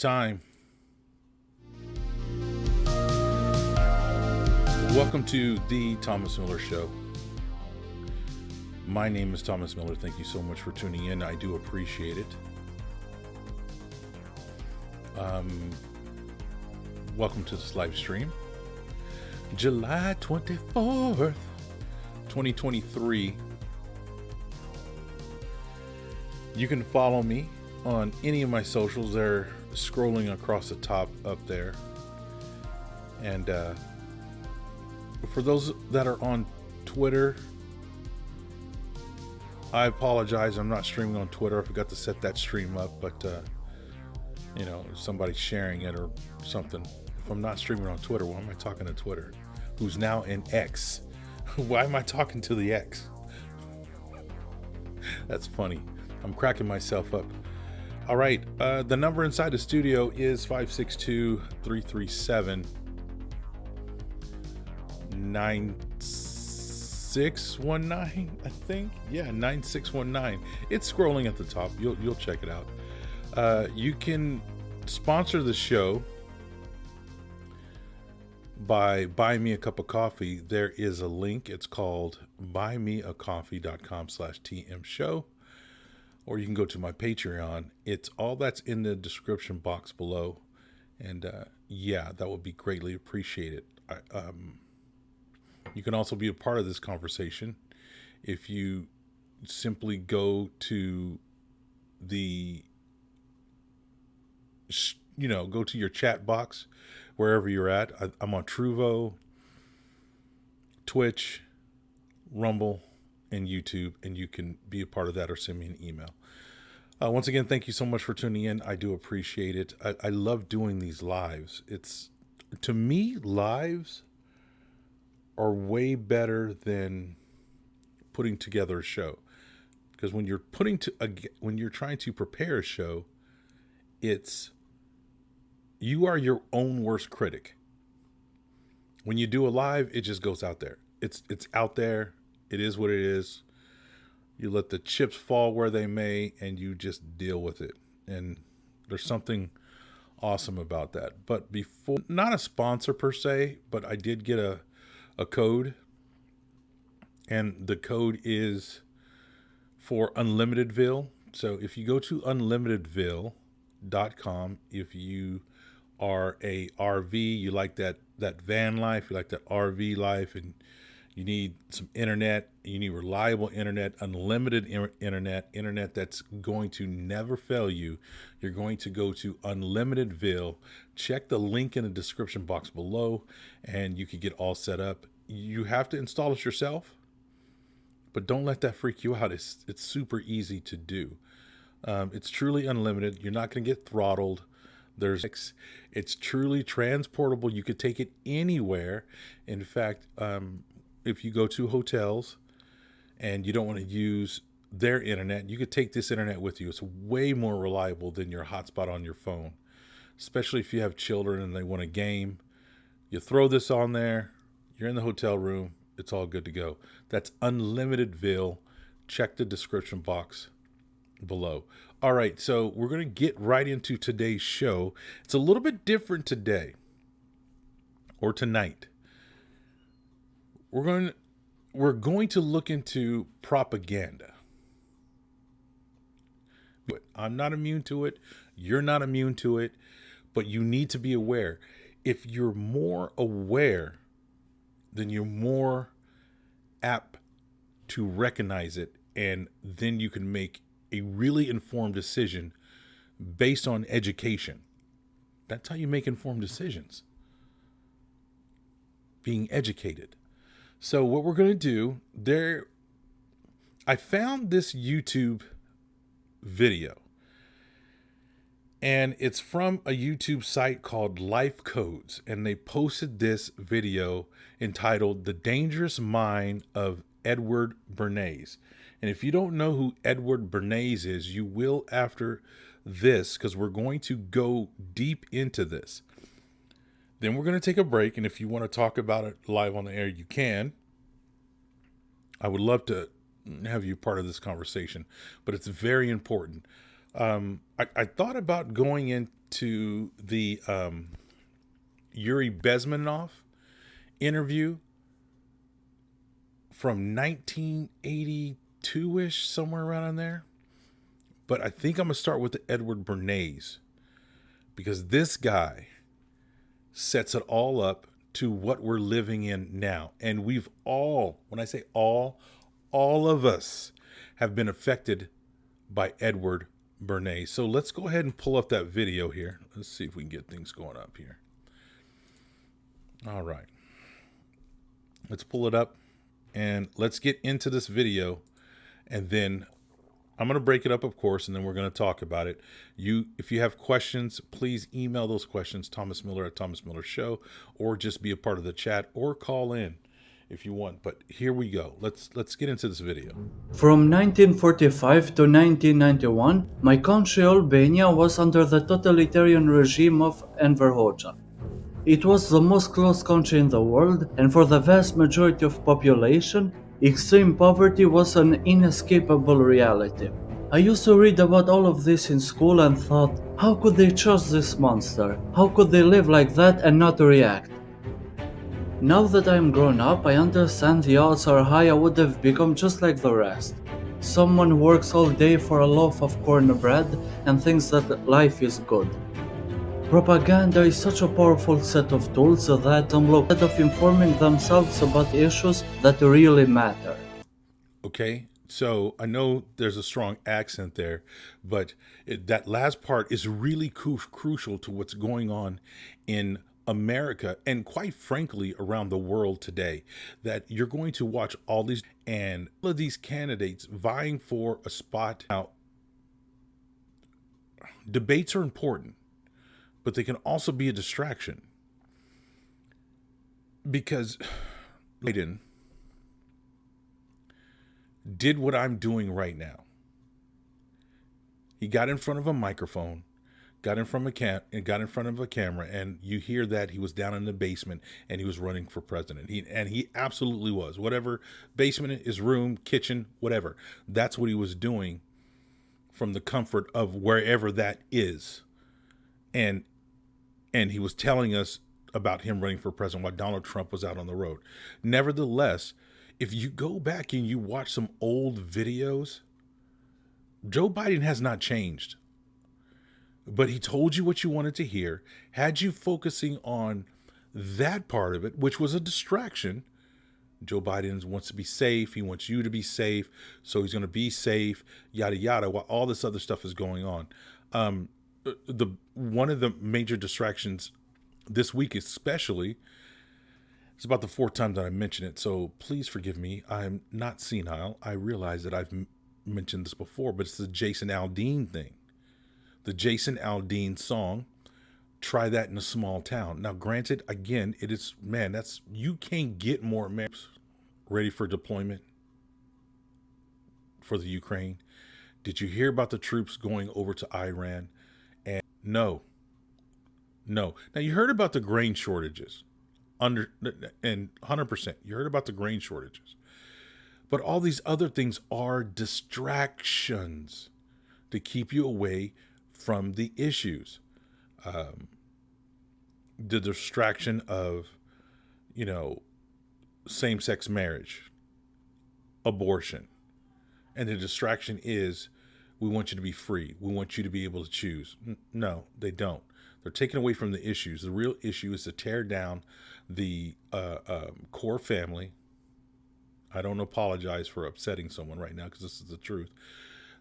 time. Welcome to the Thomas Miller Show. My name is Thomas Miller. Thank you so much for tuning in. I do appreciate it. Welcome to this live stream. July 24th, 2023. You can follow me on any of my socials. They're scrolling across the top up there. And for those that are on Twitter, I apologize. I'm not streaming on Twitter. I forgot to set that stream up, but if somebody's sharing it or something. If I'm not streaming on Twitter, why am I talking to Twitter? Who's now in X? Why am I talking to the X? That's funny. I'm cracking myself up. All right. The number inside the studio is 562-337-9619, I think. Yeah, 9619. It's scrolling at the top. You'll check it out. You can sponsor the show by buying me a cup of coffee. There is a link. It's called buymeacoffee.com/TM show. Or you can go to my Patreon. It's all that's in the description box below. And that would be greatly appreciated. You can also be a part of this conversation if you simply go to go to your chat box wherever you're at. I'm on Truvo, Twitch, Rumble, and YouTube, and you can be a part of that or send me an email. Once again, thank you so much for tuning in. I do appreciate it. I love doing these lives. To me, lives are way better than putting together a show, because when you're trying to prepare a show, you are your own worst critic. When you do a live, it just goes out there. It's out there. It is what it is. You let the chips fall where they may, and you just deal with it. And there's something awesome about that. But before, not a sponsor per se, but I did get a code. And the code is for Unlimitedville. So if you go to unlimitedville.com, if you are a RV, you like that van life, you like that RV life, and you need some internet, you need reliable internet, unlimited internet that's going to never fail you, you're going to go to Unlimitedville. Check the link in the description box below, and you can get all set up. You have to install it yourself, but don't let that freak you out. It's super easy to do. It's truly unlimited. You're not going to get throttled. It's truly transportable. You could take it anywhere. In fact, if you go to hotels and you don't want to use their internet, you could take this internet with you. It's way more reliable than your hotspot on your phone, especially if you have children and they want a game. You throw this on there, you're in the hotel room, it's all good to go. That's Unlimitedville. Check the description box below. All right, so we're going to get right into today's show. It's a little bit different today, or tonight. We're going to look into propaganda. I'm not immune to it. You're not immune to it, but you need to be aware. If you're more aware, then you're more apt to recognize it, and then you can make a really informed decision based on education. That's how you make informed decisions. Being educated. So what we're going to do I found this YouTube video, and it's from a YouTube site called Life Codes, and they posted this video entitled "The Dangerous Mind of Edward Bernays." And if you don't know who Edward Bernays is, you will after this, because we're going to go deep into this. Then we're going to take a break, and if you want to talk about it live on the air, you can. I would love to have you part of this conversation, but it's very important. I thought about going into the Yuri Bezmenov interview from 1982-ish, somewhere around in there. But I think I'm going to start with the Edward Bernays, because this guy sets it all up to what we're living in now. And we've all, when I say all of us have been affected by Edward Bernays. So let's go ahead and pull up that video here. Let's see if we can get things going up here. All right. Let's pull it up and let's get into this video, and then I'm going to break it up, of course, and then we're going to talk about it. If you have questions, please email those questions, Thomas Miller at Thomas Miller Show, or just be a part of the chat, or call in if you want. But here we go. Let's get into this video. From 1945 to 1991, my country Albania was under the totalitarian regime of Enver Hoxha. It was the most closed country in the world, and for the vast majority of population, extreme poverty was an inescapable reality. I used to read about all of this in school and thought, how could they trust this monster? How could they live like that and not react? Now that I am grown up, I understand the odds are high I would have become just like the rest. Someone who works all day for a loaf of cornbread and thinks that life is good. Propaganda is such a powerful set of tools that instead of informing themselves about issues that really matter. Okay, so I know there's a strong accent there, but that last part is really crucial to what's going on in America and, quite frankly, around the world today. That you're going to watch all these and all of these candidates vying for a spot. Now, debates are important, but they can also be a distraction, because Biden did what I'm doing right now. He got in front of a microphone, got in front of a camera, and you hear that he was down in the basement and he was running for president. He absolutely was. Whatever basement is, room, kitchen, whatever. That's what he was doing from the comfort of wherever that is. And he was telling us about him running for president while Donald Trump was out on the road. Nevertheless, if you go back and you watch some old videos, Joe Biden has not changed. But he told you what you wanted to hear, had you focusing on that part of it, which was a distraction. Joe Biden wants to be safe. He wants you to be safe. So he's going to be safe, yada, yada, while all this other stuff is going on. One of the major distractions this week, especially, it's about the fourth time that I mention it, so please forgive me. I'm not senile. I realize that I've mentioned this before, but it's the Jason Aldean thing. The Jason Aldean song, Try That in a Small Town. Now, granted, again, it is, man, you can't get more Americans ready for deployment for the Ukraine. Did you hear about the troops going over to Iran? And no. Now, you heard about the grain shortages. And 100%, you heard about the grain shortages. But all these other things are distractions to keep you away from the issues. The distraction of, same-sex marriage, abortion. And the distraction is, we want you to be free. We want you to be able to choose. No, they don't. They're taken away from the issues. The real issue is to tear down the core family. I don't apologize for upsetting someone right now, because this is the truth.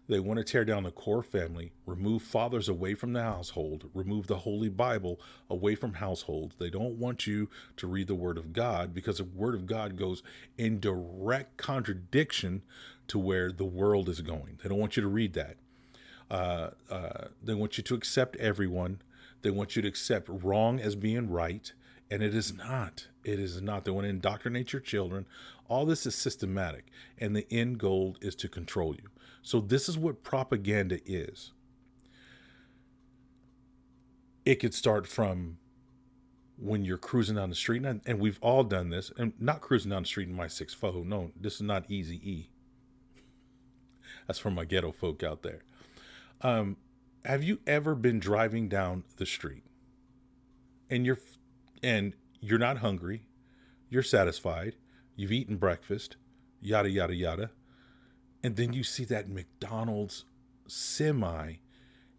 They want to tear down the core family, remove fathers away from the household, remove the Holy Bible away from households. They don't want you to read the Word of God, because the Word of God goes in direct contradiction to where the world is going. They don't want you to read that. They want you to accept everyone. They want you to accept wrong as being right, and it is not. It is not. They want to indoctrinate your children. All this is systematic, and the end goal is to control you. So this is what propaganda is. It could start from when you're cruising down the street, and we've all done this, and not cruising down the street in my 6'4". No, this is not Easy E. That's for my ghetto folk out there. Have you ever been driving down the street and you're not hungry, you're satisfied, you've eaten breakfast, yada yada yada, and then you see that McDonald's semi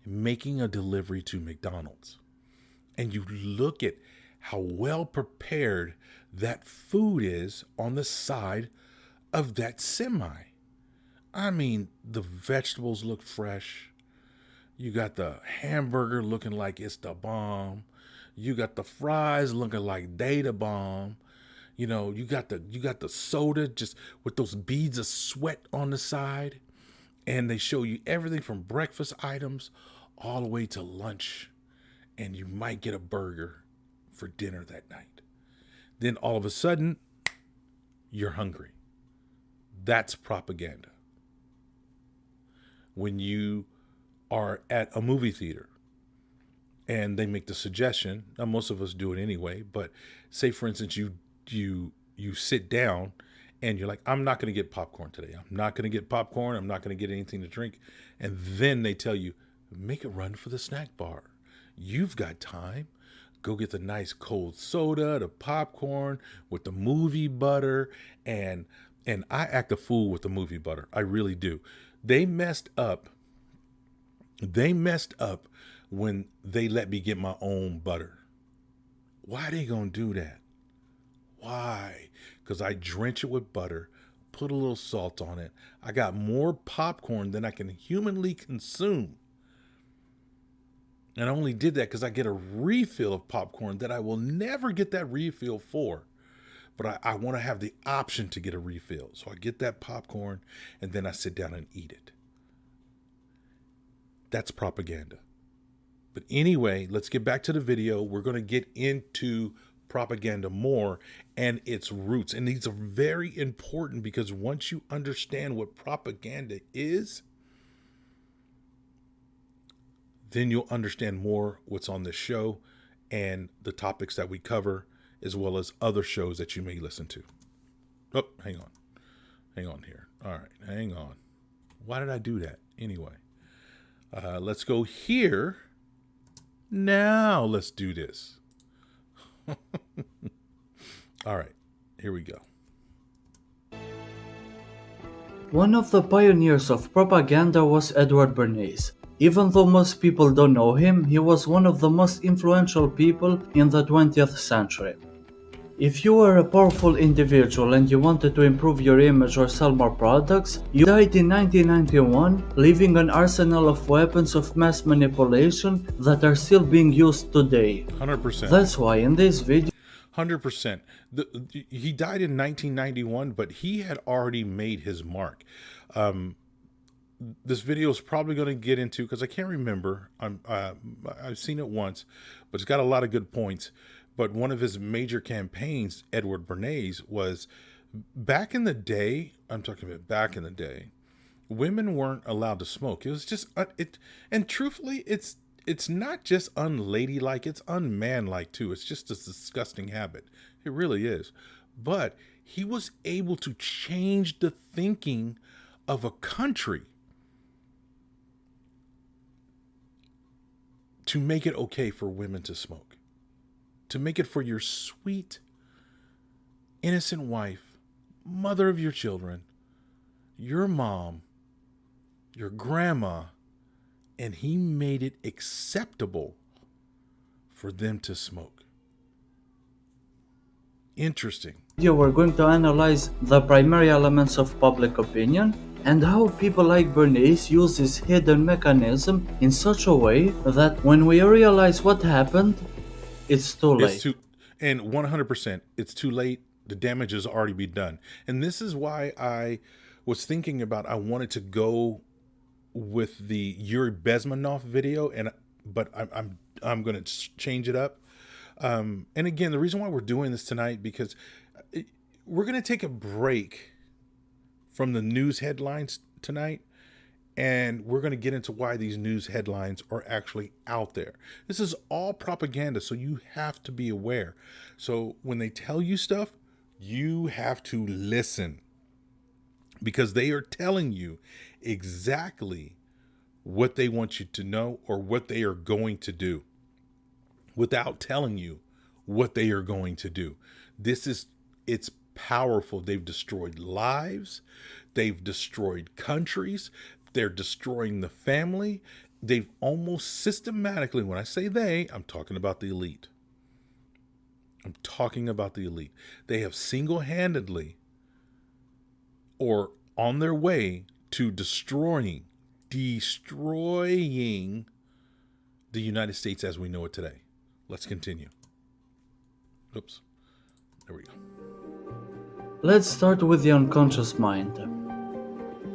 making a delivery to McDonald's, and you look at how well prepared that food is on the side of that semi. I mean, the vegetables look fresh. You got the hamburger looking like it's the bomb. You got the fries looking like they the bomb. You got the soda just with those beads of sweat on the side. And they show you everything from breakfast items all the way to lunch. And you might get a burger for dinner that night. Then all of a sudden, you're hungry. That's propaganda. When you are at a movie theater and they make the suggestion, now most of us do it anyway, but say for instance you sit down and you're like, I'm not going to get popcorn today. I'm not going to get popcorn. I'm not going to get anything to drink. And then they tell you, make a run for the snack bar. You've got time. Go get the nice cold soda, the popcorn with the movie butter, and I act a fool with the movie butter. I really do. They messed up. They messed up when they let me get my own butter. Why they gonna do that? Why? Because I drench it with butter, put a little salt on it. I got more popcorn than I can humanly consume. And I only did that because I get a refill of popcorn that I will never get that refill for. But I want to have the option to get a refill. So I get that popcorn and then I sit down and eat it. That's propaganda. But anyway, let's get back to the video. We're going to get into propaganda more and its roots. And these are very important because once you understand what propaganda is, then you'll understand more what's on this show and the topics that we cover, as well as other shows that you may listen to. Oh, hang on. Hang on here. All right, hang on. Why did I do that? Anyway, let's go here. Now let's do this. All right, here we go. One of the pioneers of propaganda was Edward Bernays. Even though most people don't know him, he was one of the most influential people in the 20th century. If you were a powerful individual and you wanted to improve your image or sell more products, you died in 1991, leaving an arsenal of weapons of mass manipulation that are still being used today. 100%. That's why in this video 100%. He died in 1991, but he had already made his mark. This video is probably going to get into, because I can't remember. I've seen it once, but it's got a lot of good points. But one of his major campaigns, Edward Bernays, was back in the day. I'm talking about back in the day, women weren't allowed to smoke. It was just and truthfully, it's not just unladylike, it's unmanlike too. It's just a disgusting habit. It really is. But he was able to change the thinking of a country to make it okay for women to smoke, to make it for your sweet, innocent wife, mother of your children, your mom, your grandma, and he made it acceptable for them to smoke. Interesting. we're going to analyze the primary elements of public opinion and how people like Bernays use this hidden mechanism in such a way that when we realize what happened, it's too late. And 100%, it's too late. The damage has already been done. And this is why I was thinking about, I wanted to go with the Yuri Bezmenov video, but I'm going to change it up. And again, the reason why we're doing this tonight, because we're going to take a break from the news headlines tonight, and we're going to get into why these news headlines are actually out there. This is all propaganda, so you have to be aware. So when they tell you stuff, you have to listen, because they are telling you exactly what they want you to know or what they are going to do without telling you what they are going to do. It's powerful. They've destroyed lives. They've destroyed countries. They're destroying the family. They've almost systematically, when I say they, I'm talking about the elite. I'm talking about the elite. They have single-handedly or on their way to destroying the United States as we know it today. Let's continue. Oops. There we go. Let's start with the unconscious mind.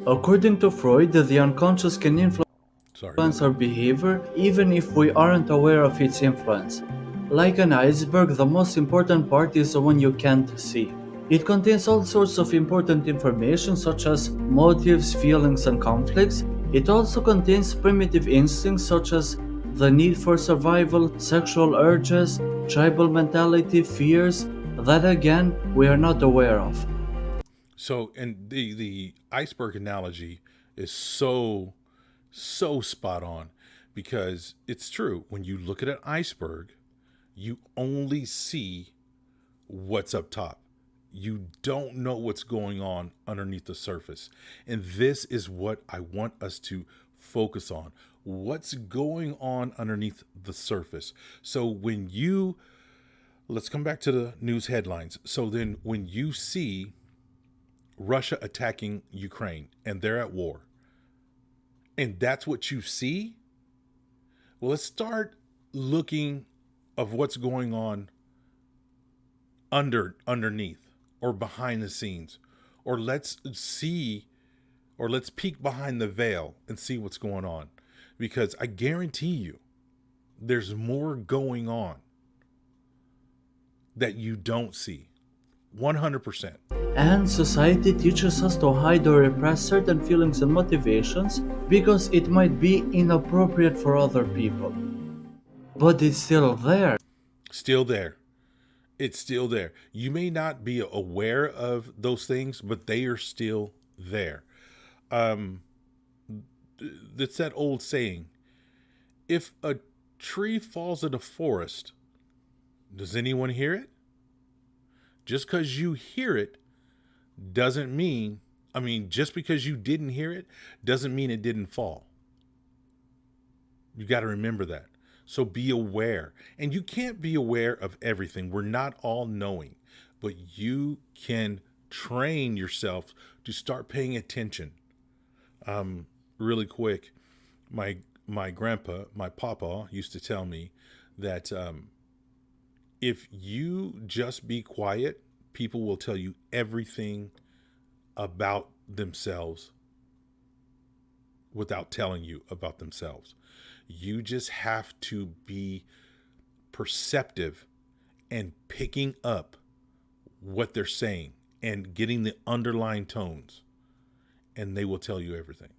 According to Freud, the unconscious can influence our behavior even if we aren't aware of its influence. Like an iceberg, the most important part is the one you can't see. It contains all sorts of important information such as motives, feelings, and conflicts. It also contains primitive instincts such as the need for survival, sexual urges, tribal mentality, fears that again we are not aware of. So, and the iceberg analogy is so spot on, because it's true. When you look at an iceberg, you only see what's up top. You don't know what's going on underneath the surface. And this is what I want us to focus on. What's going on underneath the surface? So let's come back to the news headlines. So then when you see Russia attacking Ukraine and they're at war, and that's what you see, well, let's start looking of what's going on underneath or behind the scenes, or let's peek behind the veil and see what's going on, because I guarantee you there's more going on that you don't see. 100%. And society teaches us to hide or repress certain feelings and motivations because it might be inappropriate for other people. But it's still there. Still there. It's still there. You may not be aware of those things, but they are still there. It's that old saying, if a tree falls in a forest, does anyone hear it? Just because you hear it doesn't mean, just because you didn't hear it doesn't mean it didn't fall. You got to remember that. So be aware. And you can't be aware of everything. We're not all knowing, but you can train yourself to start paying attention. Really quick, my grandpa, my papa used to tell me that if you just be quiet, people will tell you everything about themselves without telling you about themselves. You just have to be perceptive and picking up what they're saying and getting the underlying tones, and they will tell you everything.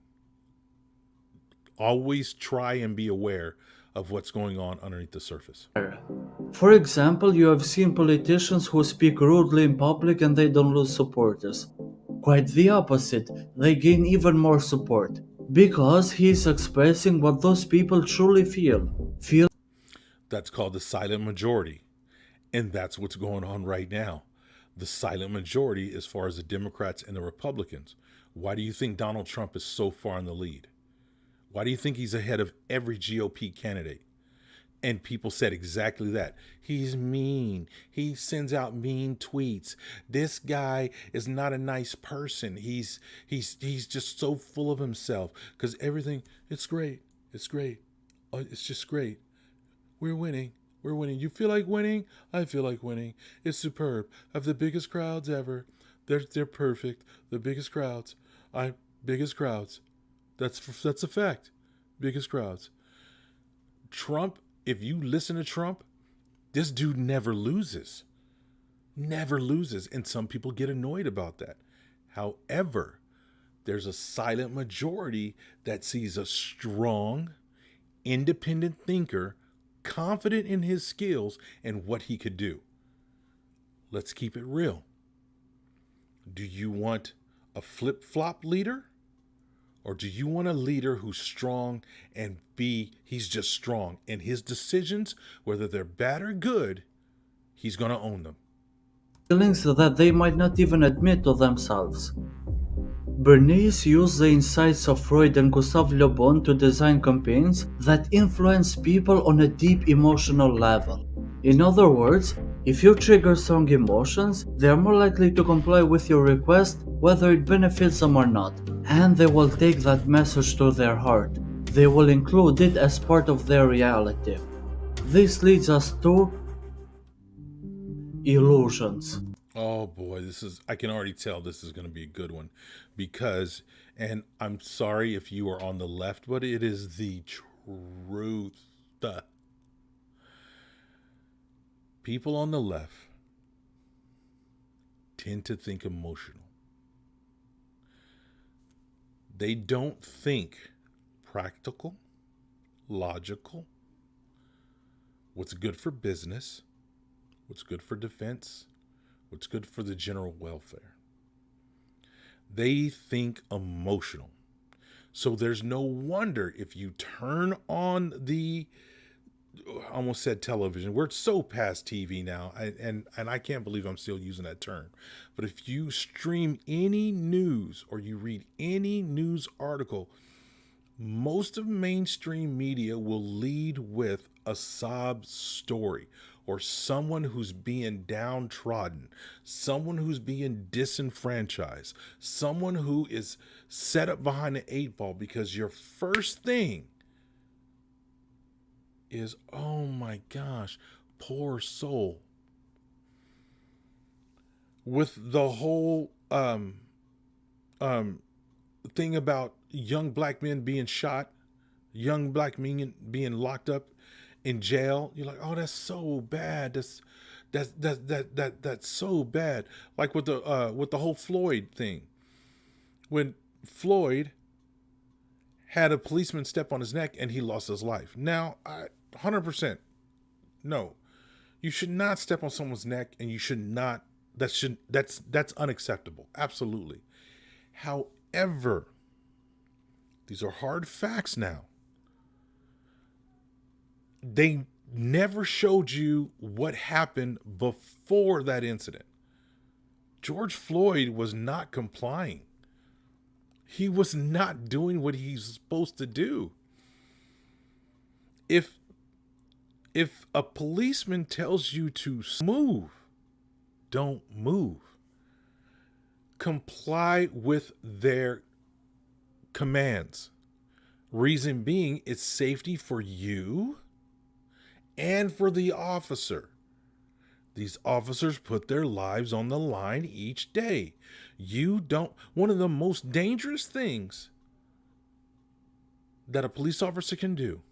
Always try and be aware of what's going on underneath the surface. For example, you have seen politicians who speak rudely in public and they don't lose supporters. Quite the opposite, they gain even more support because he's expressing what those people truly feel. That's called the silent majority. And that's what's going on right now. The silent majority as far as the Democrats and the Republicans. Why do you think Donald Trump is so far in the lead? Why do you think he's ahead of every GOP candidate? And people said exactly that. He's mean. He sends out mean tweets. This guy is not a nice person. He's just so full of himself because everything, it's great. It's great. It's just great. We're winning. We're winning. You feel like winning? I feel like winning. It's superb. I have the biggest crowds ever. They're perfect. The biggest crowds. Biggest crowds. That's a fact. Biggest crowds. Trump, if you listen to Trump, this dude never loses. Never loses. And some people get annoyed about that. However, there's a silent majority that sees a strong, independent thinker, confident in his skills and what he could do. Let's keep it real. Do you want a flip-flop leader? Or do you want a leader who's strong and he's just strong, and his decisions, whether they're bad or good, he's going to own them? Feelings that they might not even admit to themselves. Bernays used the insights of Freud and Gustave Le Bon to design campaigns that influence people on a deep emotional level. In other words, if you trigger strong emotions, they are more likely to comply with your request whether it benefits them or not, and they will take that message to their heart. They will include it as part of their reality. This leads us to illusions. Oh boy, I can already tell this is going to be a good one because, and I'm sorry if you are on the left, but it is the truth. People on the left tend to think emotional. They don't think practical, logical, what's good for business, what's good for defense, what's good for the general welfare. They think emotional. So there's no wonder if you turn on I almost said television. We're so past TV now, and I can't believe I'm still using that term. But if you stream any news or you read any news article, most of mainstream media will lead with a sob story or someone who's being downtrodden, someone who's being disenfranchised, someone who is set up behind the eight ball because your first thing is, oh my gosh, poor soul. With the whole thing about young black men being shot, young black men being locked up in jail, you're like, oh, that's so bad. That's so bad. Like with the whole Floyd thing, when Floyd had a policeman step on his neck and he lost his life. Now, 100% no, you should not step on someone's neck, and you should not. That's unacceptable. Absolutely. However, these are hard facts now. They never showed you what happened before that incident. George Floyd was not complying. He was not doing what he's supposed to do. If a policeman tells you to move, don't move. Comply with their commands. Reason being, it's safety for you and for the officer. These officers put their lives on the line each day. One of the most dangerous things that a police officer can do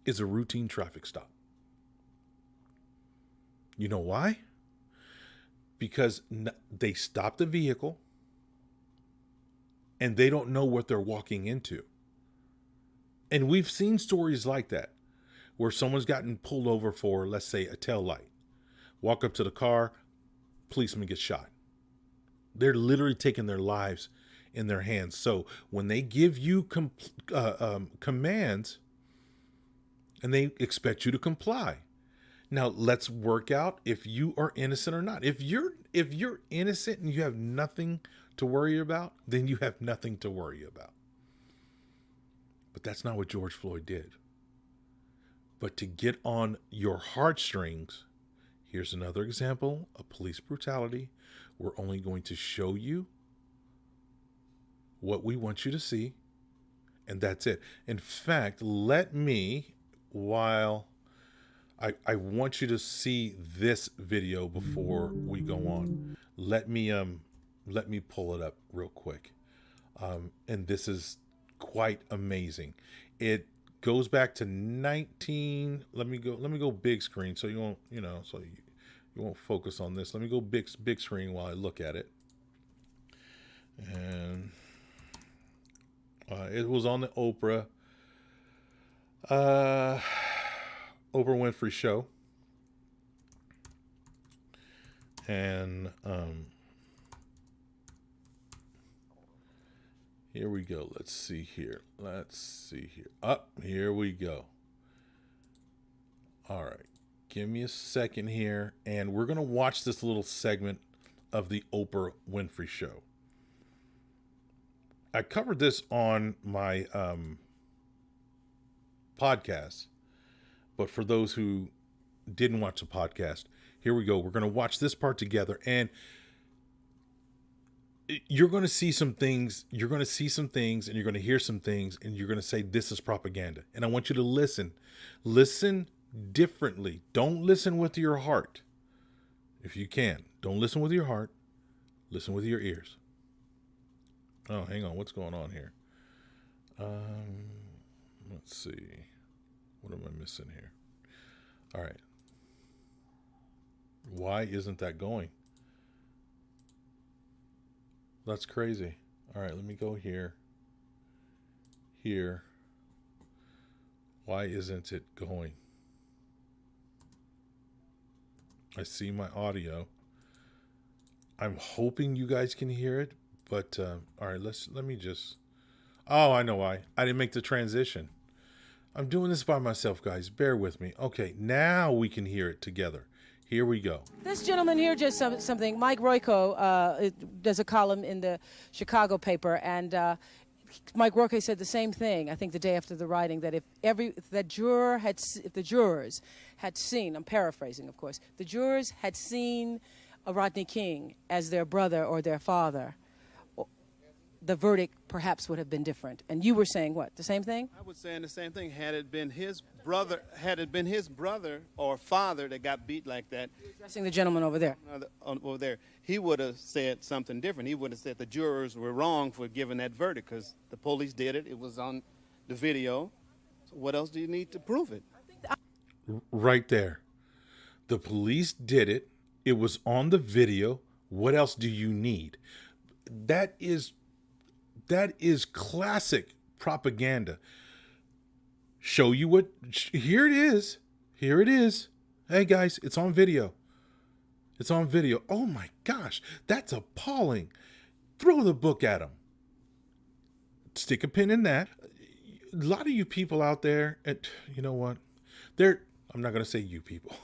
is a routine traffic stop. You know why? Because they stop the vehicle and they don't know what they're walking into. And we've seen stories like that where someone's gotten pulled over for, let's say, a tail light. Walk up to the car, policeman gets shot. They're literally taking their lives in their hands. So when they give you commands, and they expect you to comply. Now let's work out if you are innocent or not. If you're innocent and you have nothing to worry about, then you have nothing to worry about. But that's not what George Floyd did. But to get on your heartstrings, here's another example of police brutality. We're only going to show you what we want you to see, and that's it. In fact, while I want you to see this video before we go on, let me pull it up real quick. And this is quite amazing. It goes back to let me go big screen so you won't focus on this. Let me go big screen while I look at it. And it was on the Oprah Winfrey show. And Here we go. Let's see here. Up, here we go. All right. Give me a second here, and we're going to watch this little segment of the Oprah Winfrey Show. I covered this on my podcast, but for those who didn't watch the podcast, here we go. We're going to watch this part together, and you're going to see some things. You're going to see some things, and you're going to hear some things, and you're going to say, this is propaganda. And I want you to listen. Listen differently. Don't listen with your heart. If you can, don't listen with your heart. Listen with your ears. Oh, hang on. What's going on here? Let's see. What am I missing here? All right. Why isn't that going? That's crazy. All right, let me go here. Here. Why isn't it going? I see my audio. I'm hoping you guys can hear it, but all right, let me just. Oh, I know why. I didn't make the transition. I'm doing this by myself, guys. Bear with me. Okay, now we can hear it together. Here we go. This gentleman here just something. Mike Royko does a column in the Chicago paper, and Mike Royko said the same thing. I think the day after the writing, that if the jurors had seen, I'm paraphrasing, of course, the jurors had seen Rodney King as their brother or their father, the verdict perhaps would have been different. And you were saying what? The same thing? I was saying the same thing. Had it been his brother or father that got beat like that, Addressing the gentleman over there. he would have said something different. He would have said the jurors were wrong for giving that verdict because the police did it. It was on the video. So what else do you need to prove it? Right there. The police did it. It was on the video. What else do you need? That is classic propaganda. Show you what. Here it is. Here it is. Hey guys, it's on video. It's on video. Oh my gosh, that's appalling. Throw the book at them. Stick a pin in that. A lot of you people out there, you know what? I'm not going to say you people.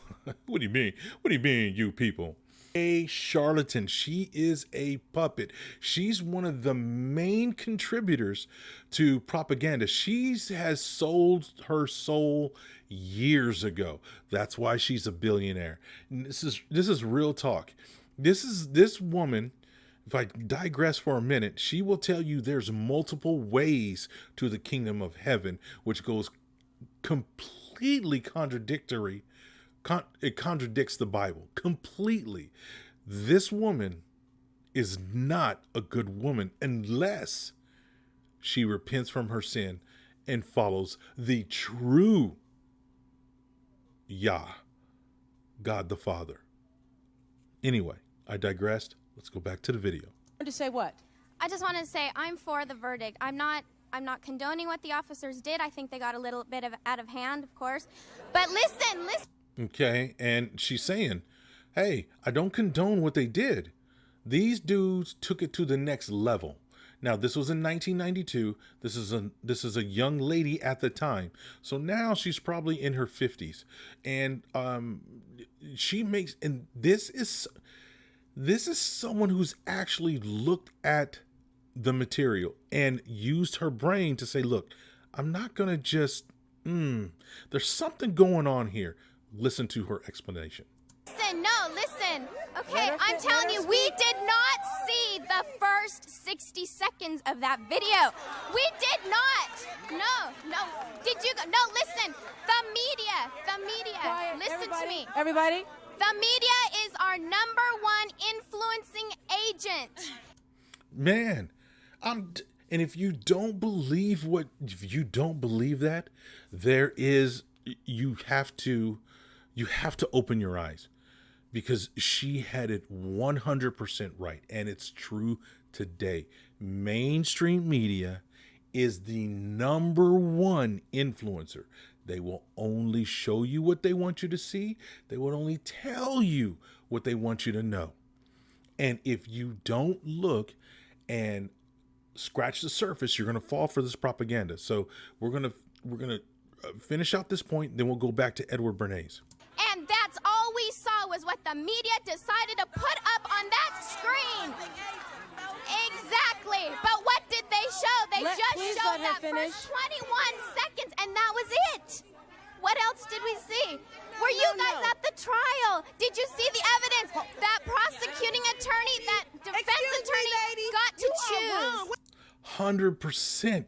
What do you mean? What do you mean, you people? A charlatan. She is a puppet. She's one of the main contributors to propaganda. She has sold her soul years ago. That's why she's a billionaire. And this is real talk. This woman, if I digress for a minute, she will tell you there's multiple ways to the kingdom of heaven, which goes completely contradictory. It contradicts the Bible completely. This woman is not a good woman unless she repents from her sin and follows the true Yah, God the Father. Anyway, I digressed. Let's go back to the video. To say what? I just want to say I'm for the verdict. I'm not condoning what the officers did. I think they got a little bit out of hand, of course. But listen. Okay, and she's saying, hey, I don't condone what they did. These dudes took it to the next level. Now, this was in 1992. This is a young lady at the time. So now she's probably in her 50s. And this is someone who's actually looked at the material and used her brain to say, look, I'm not going to just, there's something going on here. Listen to her explanation. Listen. Okay, I'm telling you, we did not see the first 60 seconds of that video. We did not. No. Did you? No, listen. The media. Quiet, Listen everybody. to me. Everybody. The media is our number one influencing agent. Man, and if you don't believe that, you have to open your eyes, because she had it 100% right, and it's true today. Mainstream media is the number one influencer. They will only show you what they want you to see. They will only tell you what they want you to know. And if you don't look and scratch the surface, you're going to fall for this propaganda. So we're going to finish out this point, then we'll go back to Edward Bernays. And that's all we saw was what the media decided to put up on that screen. Exactly. But what did they show? They just showed that first 21 seconds, and that was it. What else did we see? Were you guys at the trial? Did you see the evidence? That prosecuting attorney, that defense attorney got to choose. 100%.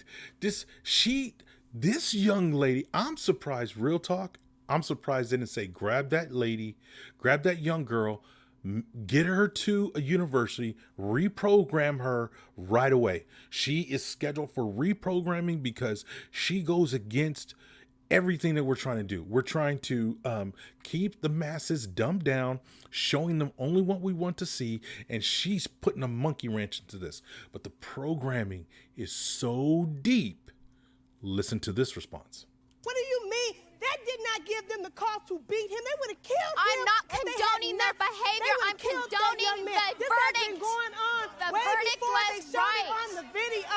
This young lady, I'm surprised, real talk, I'm surprised they didn't say, grab that lady, grab that young girl, get her to a university, reprogram her right away. She is scheduled for reprogramming because she goes against everything that we're trying to do. We're trying to keep the masses dumbed down, showing them only what we want to see, and she's putting a monkey wrench into this. But the programming is so deep. Listen to this response. What do you mean? That did not give them the cause to beat him. They would have killed him. I'm not condoning their behavior. I'm condoning the verdict. This has been going on the way verdict before was they showed it right. on the video.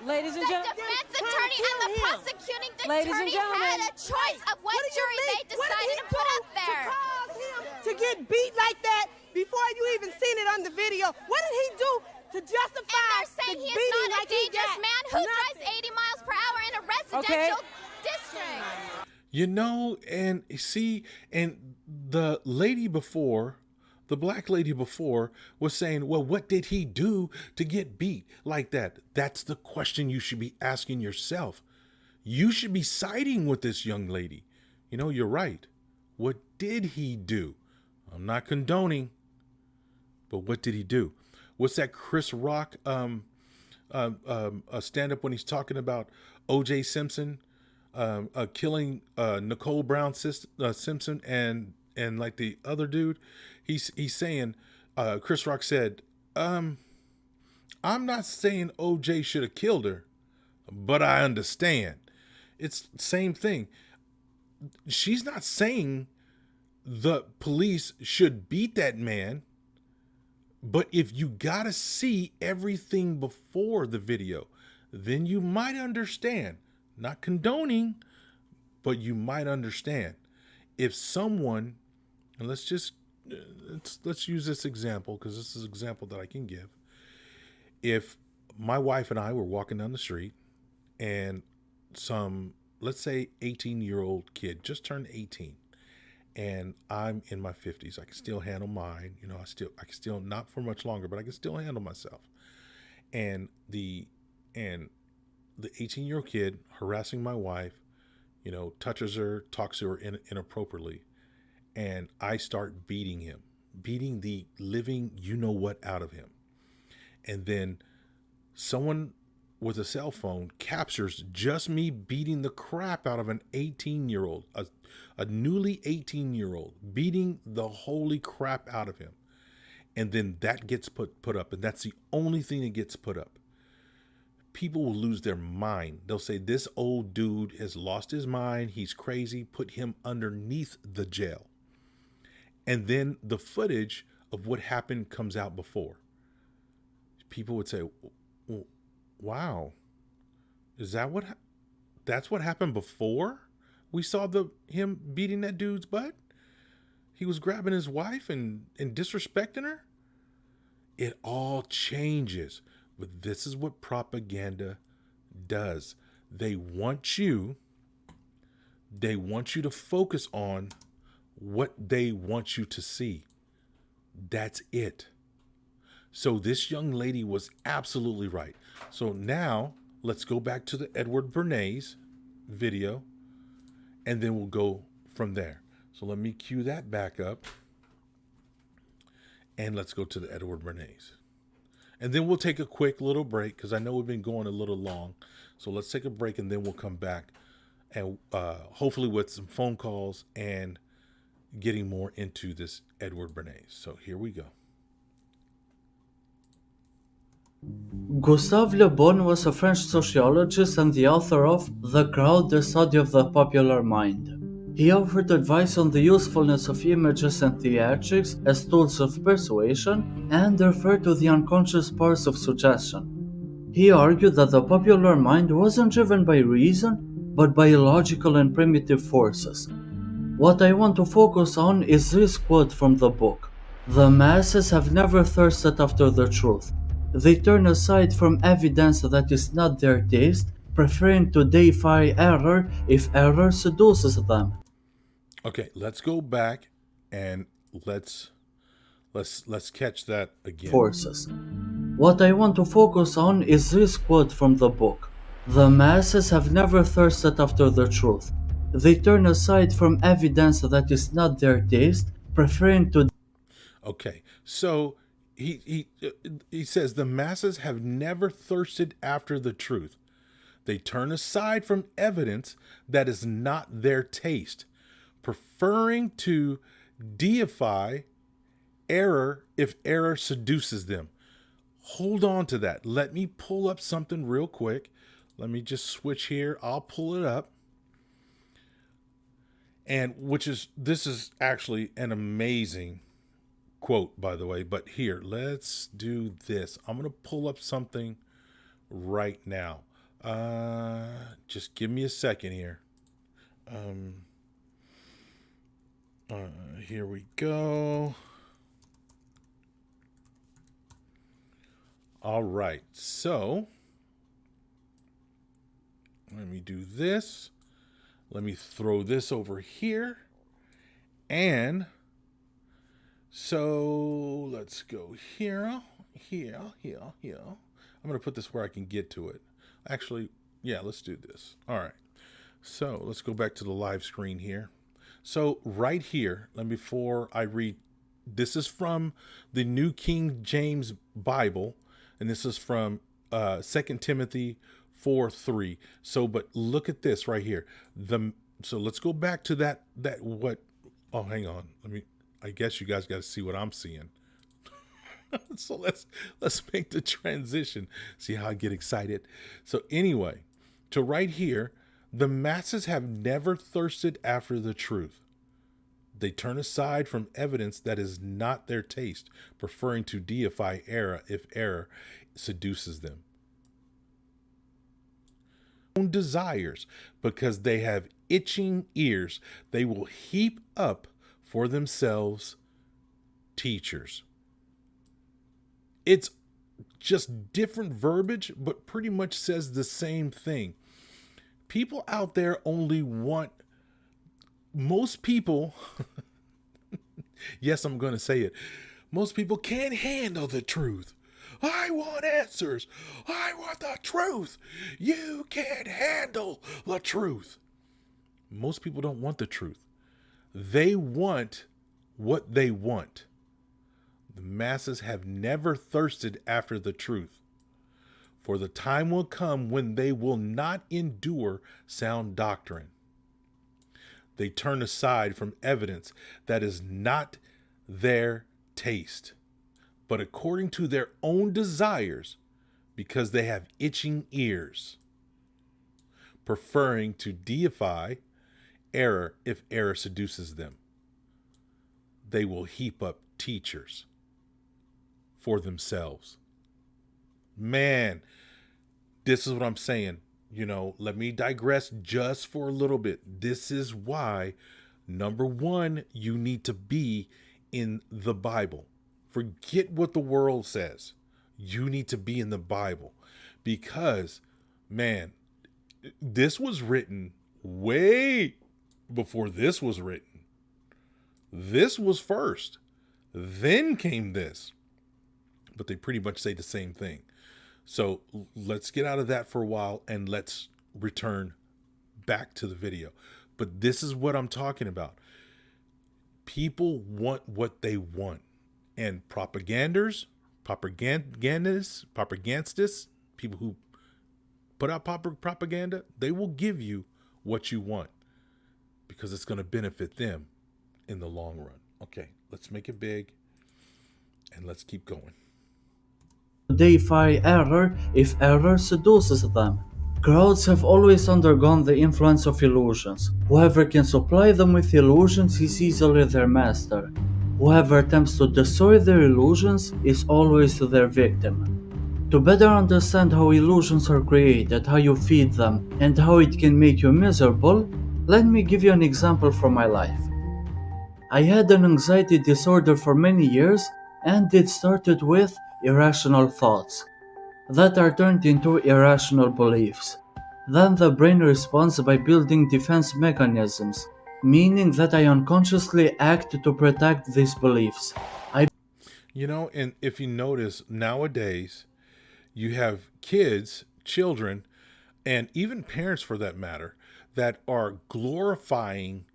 Ladies and The gentlemen, defense attorney and the prosecuting Ladies and attorney had a gentlemen. choice of what What do you jury mean? they decided to put up there. To cause him to get beat like that before you even seen it on the video. What did he do to justify And they're saying the he is beating not a like he dangerous got? man who drives Nothing. 80 miles per hour in a residential district. You know, and see, and the lady before, the black lady before was saying, well, what did he do to get beat like that? That's the question you should be asking yourself. You should be siding with this young lady. You know, you're right. What did he do? I'm not condoning, but what did he do? What's that Chris Rock stand-up when he's talking about O.J. Simpson killing Nicole Brown Simpson and like the other dude? He's saying, Chris Rock said, I'm not saying O.J. should have killed her, but I understand. It's the same thing. She's not saying the police should beat that man, but if you gotta see everything before the video, then you might understand. Not condoning, but you might understand. If someone, and let's use this example, because this is an example that I can give. If my wife and I were walking down the street and some, let's say 18-year-old kid just turned 18, and I'm in my 50s, I can still handle mine. You know, I can still, not for much longer, but I can still handle myself. And the 18-year-old kid harassing my wife, you know, touches her, talks to her inappropriately, and I start beating him, beating the living you-know-what out of him. And then someone with a cell phone captures just me beating the crap out of an 18-year-old, a newly 18-year-old, beating the holy crap out of him. And then that gets put up, and that's the only thing that gets put up. People will lose their mind. They'll say, this old dude has lost his mind. He's crazy. Put him underneath the jail. And then the footage of what happened comes out before. People would say, wow, is that that's what happened before we saw him beating that dude's butt? He was grabbing his wife and disrespecting her? It all changes. But this is what propaganda does. They want you to focus on what they want you to see. That's it. So this young lady was absolutely right. So now let's go back to the Edward Bernays video, and then we'll go from there. So let me cue that back up, and let's go to the Edward Bernays. And then we'll take a quick little break because I know we've been going a little long. So let's take a break, and then we'll come back, and hopefully with some phone calls and getting more into this Edward Bernays. So here we go. Gustave Le Bon was a French sociologist and the author of The Crowd, the Study of the Popular Mind. He offered advice on the usefulness of images and theatrics as tools of persuasion and referred to the unconscious powers of suggestion. He argued that the popular mind wasn't driven by reason, but by illogical and primitive forces. What I want to focus on is this quote from the book. The masses have never thirsted after the truth. They turn aside from evidence that is not their taste, preferring to deify error if error seduces them. Okay, let's go back and let's catch that again. Forces. What I want to focus on is this quote from the book. The masses have never thirsted after the truth. They turn aside from evidence that is not their taste, preferring to. Okay, so he says the masses have never thirsted after the truth. They turn aside from evidence that is not their taste, preferring to deify error if error seduces them. Hold on to that. Let me pull up something real quick. Let me just switch here. I'll pull it up. And this is actually an amazing quote, by the way. But here, let's do this. I'm going to pull up something right now. Just give me a second here. Here we go. All right, so let me do this. Let me throw this over here. And so let's go here. I'm going to put this where I can get to it. Actually, yeah, let's do this. All right. So let's go back to the live screen here. So right here, before I read, this is from the New King James Bible, and this is from 2 Timothy 4:3. So, but look at this right here. So let's go back to that what. Oh, hang on. I guess you guys got to see what I'm seeing. So let's make the transition. See how I get excited. So anyway, to right here, the masses have never thirsted after the truth. They turn aside from evidence that is not their taste, preferring to deify error if error seduces them. Own desires, because they have itching ears, they will heap up for themselves teachers. It's just different verbiage, but pretty much says the same thing. People out there only want, most people, yes, I'm going to say it. Most people can't handle the truth. I want answers. I want the truth. You can't handle the truth. Most people don't want the truth. They want what they want. The masses have never thirsted after the truth. For the time will come when they will not endure sound doctrine. They turn aside from evidence that is not their taste, but according to their own desires, because they have itching ears, preferring to deify error if error seduces them. They will heap up teachers for themselves. Man, this is what I'm saying. Let me digress just for a little bit. This is why, number one, you need to be in the Bible. Forget what the world says. You need to be in the Bible because, man, this was written way before this was written. This was first. Then came this. But they pretty much say the same thing. So let's get out of that for a while and let's return back to the video. But this is what I'm talking about. People want what they want. And propagandists, people who put out propaganda, they will give you what you want because it's going to benefit them in the long run. Okay, let's make it big and let's keep going. Deify error if error seduces them. Crowds have always undergone the influence of illusions. Whoever can supply them with illusions is easily their master. Whoever attempts to destroy their illusions is always their victim. To better understand how illusions are created, how you feed them, and how it can make you miserable, let me give you an example from my life. I had an anxiety disorder for many years, and it started with irrational thoughts that are turned into irrational beliefs. Then the brain responds by building defense mechanisms, meaning that I unconsciously act to protect these beliefs. And if you notice nowadays, you have kids, children, and even parents for that matter, that are glorifying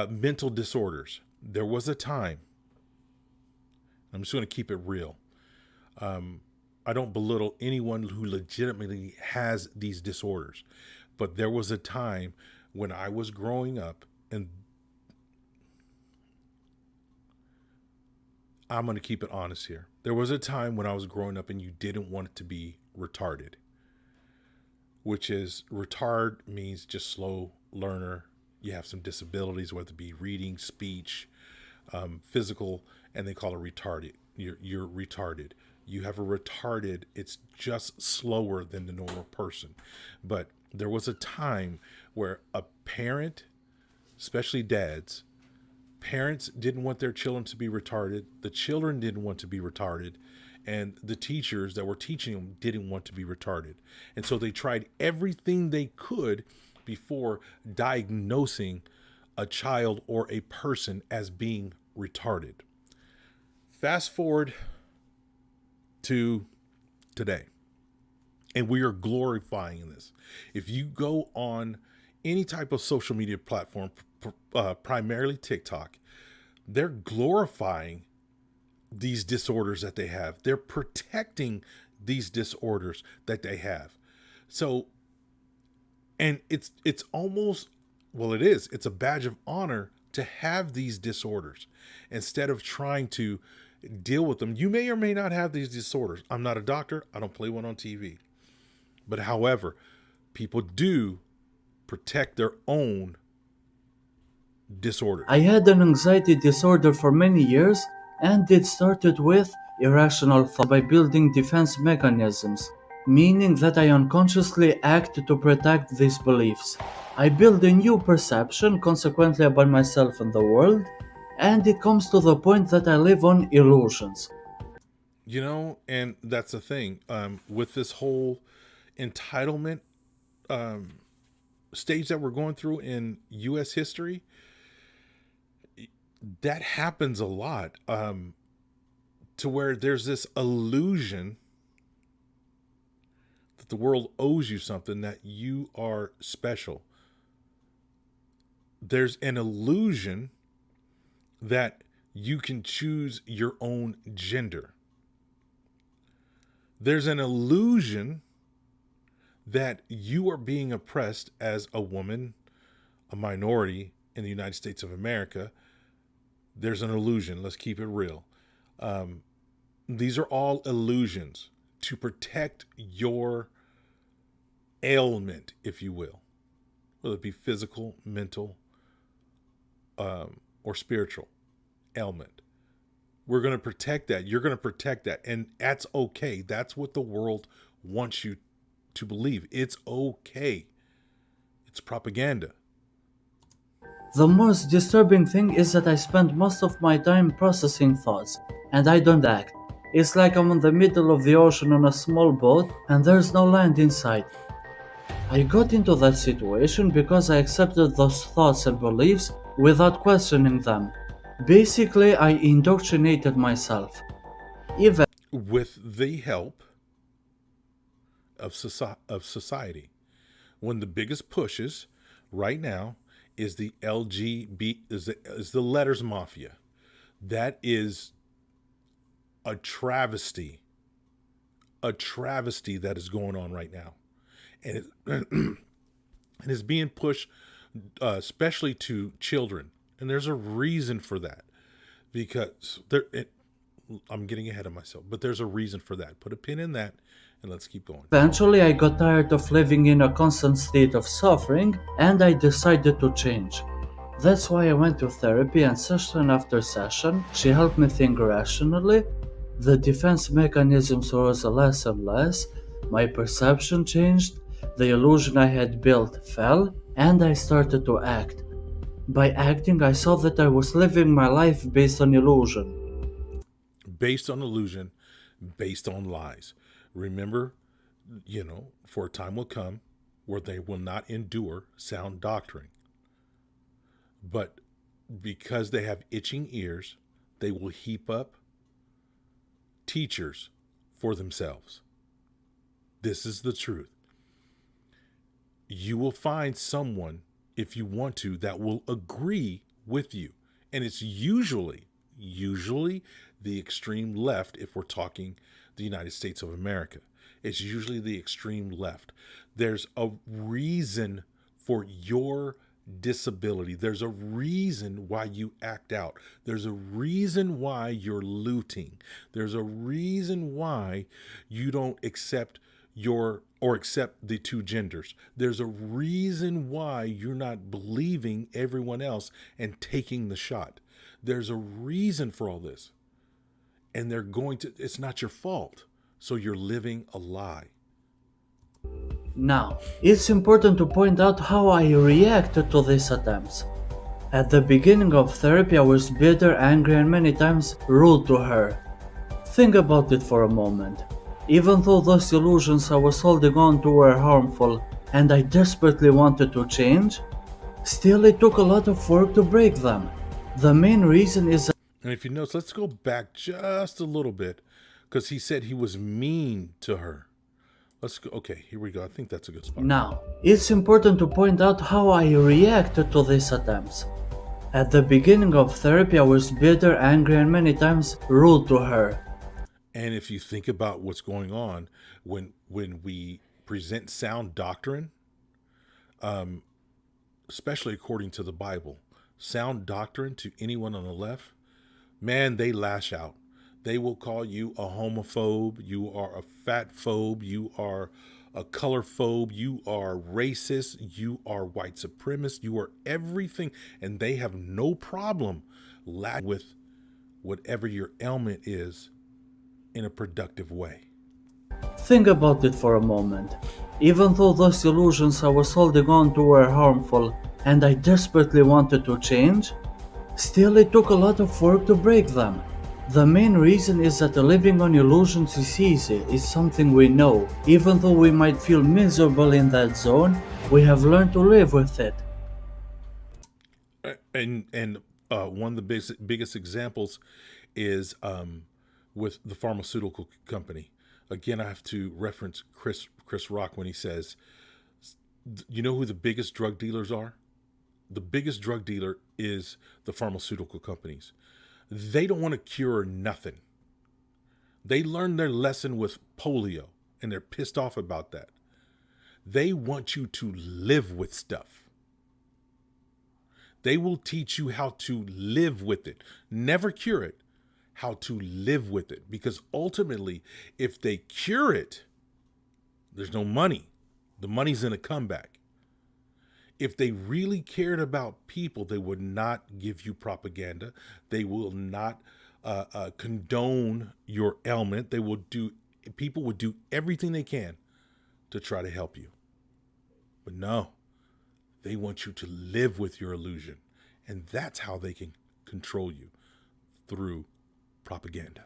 mental disorders. There was a time, I'm just going to keep it real. I don't belittle anyone who legitimately has these disorders, but there was a time when I was growing up, and I'm going to keep it honest here. There was a time when I was growing up and you didn't want it to be retarded, which is retard means just slow learner. You have some disabilities, whether it be reading, speech, physical, and they call it retarded. You're retarded. You have a retarded, it's just slower than the normal person. But there was a time where a parent, especially dads, parents didn't want their children to be retarded. The children didn't want to be retarded. And the teachers that were teaching them didn't want to be retarded. And so they tried everything they could before diagnosing a child or a person as being retarded. Fast forward to today, and we are glorifying this. If you go on any type of social media platform, primarily TikTok, they're glorifying these disorders that they have. They're protecting these disorders that they have. So, and it's almost, well, it's a badge of honor to have these disorders instead of trying to deal with them. You may or may not have these disorders. I'm not a doctor. I don't play one on TV. But however, people do protect their own disorder. I had an anxiety disorder for many years, and it started with irrational thought by building defense mechanisms, meaning that I unconsciously act to protect these beliefs. I build a new perception, consequently about myself and the world, and it comes to the point that I live on illusions. And that's the thing with this whole entitlement stage that we're going through in U.S. history. That happens a lot to where there's this illusion that the world owes you something, that you are special. There's an illusion that you can choose your own gender. There's an illusion that you are being oppressed as a woman, a minority in the United States of America. There's an illusion. Let's keep it real. These are all illusions to protect your ailment, if you will, whether it be physical, mental, or spiritual ailment. We're going to protect that. You're going to protect that. And that's okay. That's what the world wants you to believe. It's okay. It's propaganda. The most disturbing thing is that I spend most of my time processing thoughts, and I don't act. It's like I'm in the middle of the ocean on a small boat, and there's no land in sight. I got into that situation because I accepted those thoughts and beliefs without questioning them. Basically, I indoctrinated myself. Even with the help of society. One of the biggest pushes right now is the LGBT, is the letters mafia. That is a travesty that is going on right now. And it's being pushed especially to children. And there's a reason for that, because I'm getting ahead of myself, but there's a reason for that. Put a pin in that and let's keep going. Eventually, I got tired of living in a constant state of suffering, and I decided to change. That's why I went to therapy, and session after session, she helped me think rationally, The defense mechanisms rose less and less, my perception changed, the illusion I had built fell, and I started to act. By acting, I saw that I was living my life based on illusion. Based on illusion, based on lies. Remember, for a time will come where they will not endure sound doctrine. But because they have itching ears, they will heap up teachers for themselves. This is the truth. You will find someone, if you want to, that will agree with you. And it's usually the extreme left if we're talking the United States of America. It's usually the extreme left. There's a reason for your disability. There's a reason why you act out. There's a reason why you're looting. There's a reason why you don't accept the two genders. There's a reason why you're not believing everyone else and taking the shot. There's a reason for all this. And it's not your fault. So you're living a lie. Now, it's important to point out how I reacted to these attempts. At the beginning of therapy, I was bitter, angry, and many times rude to her. Think about it for a moment. Even though those illusions I was holding on to were harmful and I desperately wanted to change, still it took a lot of work to break them. The main reason is that, and if you notice, let's go back just a little bit, because he said he was mean to her. Let's go. Okay, here we go. I think that's a good spot. Now, it's important to point out how I reacted to these attempts. At the beginning of therapy, I was bitter, angry, and many times rude to her. And if you think about what's going on when we present sound doctrine, especially according to the Bible, sound doctrine to anyone on the left, man, they lash out. They will call you a homophobe, you are a fat phobe, you are a color phobe, you are racist, you are white supremacist, you are everything. And they have no problem with whatever your ailment is in a productive way. Think about it for a moment. Even though those illusions I was holding on to were harmful and I desperately wanted to change, still it took a lot of work to break them. The main reason is that living on illusions is easy, it's something we know. Even though we might feel miserable in that zone, we have learned to live with it. And one of the biggest examples is with the pharmaceutical company. Again, I have to reference Chris Rock when he says, you know who the biggest drug dealers are? The biggest drug dealer is the pharmaceutical companies. They don't want to cure nothing. They learned their lesson with polio, and they're pissed off about that. They want you to live with stuff. They will teach you how to live with it. Never cure it, how to live with it. Because ultimately, if they cure it, there's no money. The money's in a comeback. If they really cared about people, they would not give you propaganda. They will not condone your ailment. People would do everything they can to try to help you. But no, they want you to live with your illusion. And that's how they can control you, through propaganda.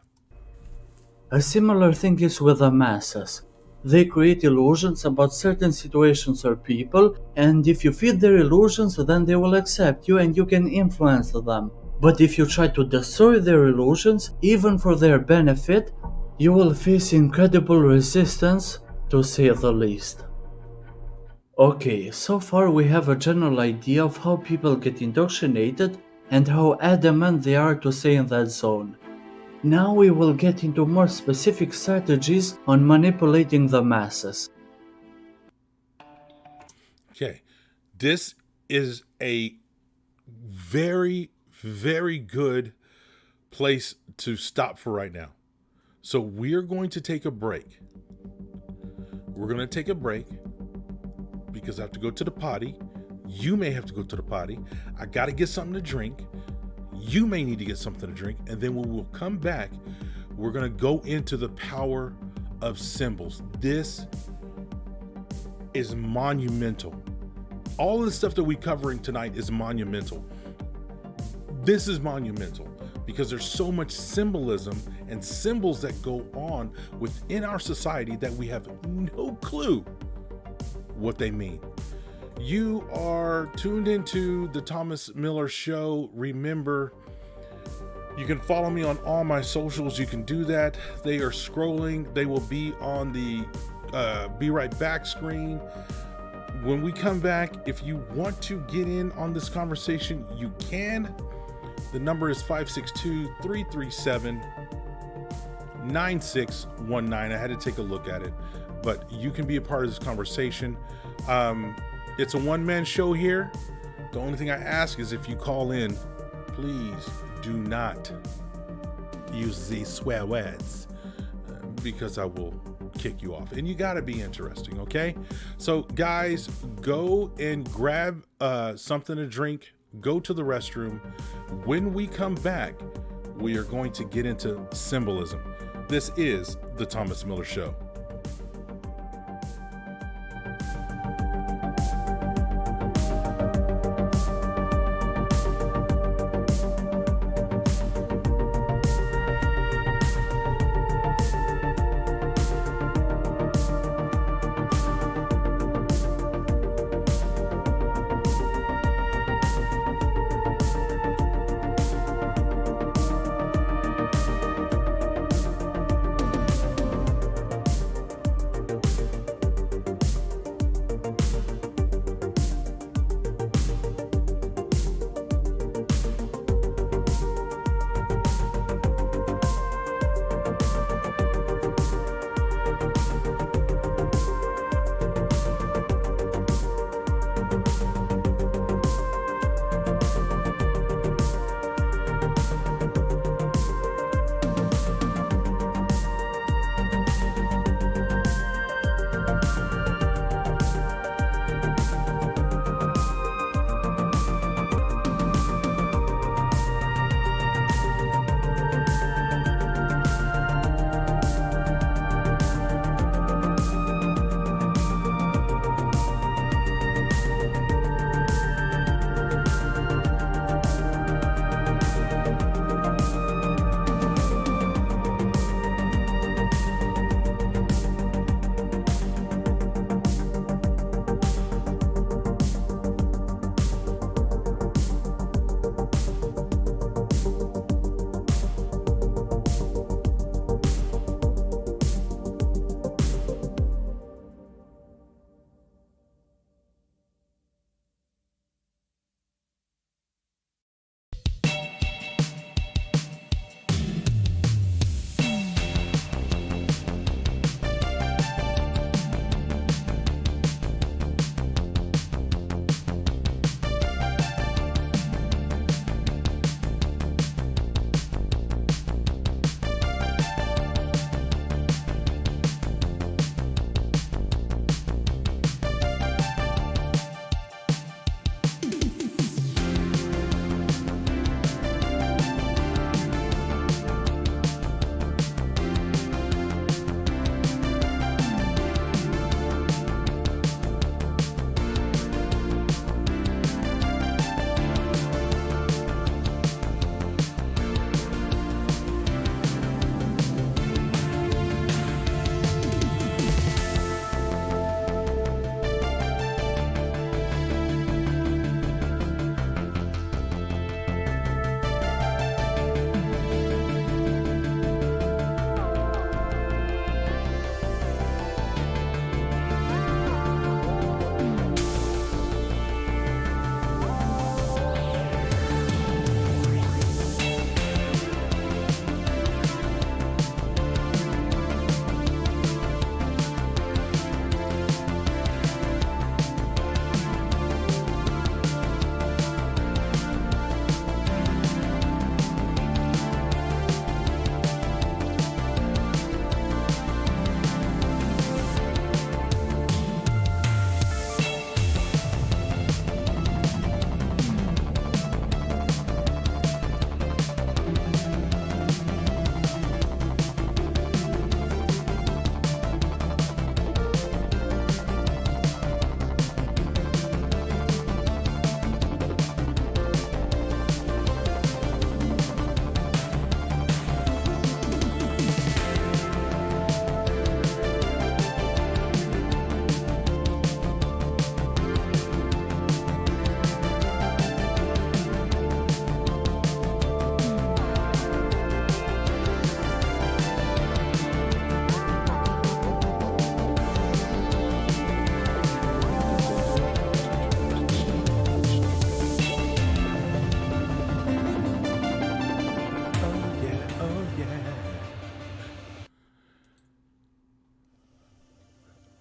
A similar thing is with the masses. They create illusions about certain situations or people, and if you feed their illusions, then they will accept you and you can influence them. But if you try to destroy their illusions, even for their benefit, you will face incredible resistance, to say the least. Okay, so far we have a general idea of how people get indoctrinated and how adamant they are to stay in that zone. Now we will get into more specific strategies on manipulating the masses. Okay, this is a very, very good place to stop for right now. So we're going to take a break. We're going to take a break because I have to go to the potty. You may have to go to the potty. I got to get something to drink. You may need to get something to drink, and then we will come back We're going to go into the power of symbols. This is monumental. All of the stuff that we're covering tonight is monumental. This is monumental because there's so much symbolism and symbols that go on within our society that we have no clue what they mean. You are tuned into the Thomas Miller Show. Remember, you can follow me on all my socials. You can do that. They are scrolling. They will be on the Be Right Back screen. When we come back, if you want to get in on this conversation, you can. The number is 562-337-9619. I had to take a look at it, but you can be a part of this conversation. It's a one-man show here. The only thing I ask is if you call in, please do not use these swear words because I will kick you off. And you got to be interesting, okay? So guys, go and grab something to drink. Go to the restroom. When we come back, we are going to get into symbolism. This is the Thomas Miller Show.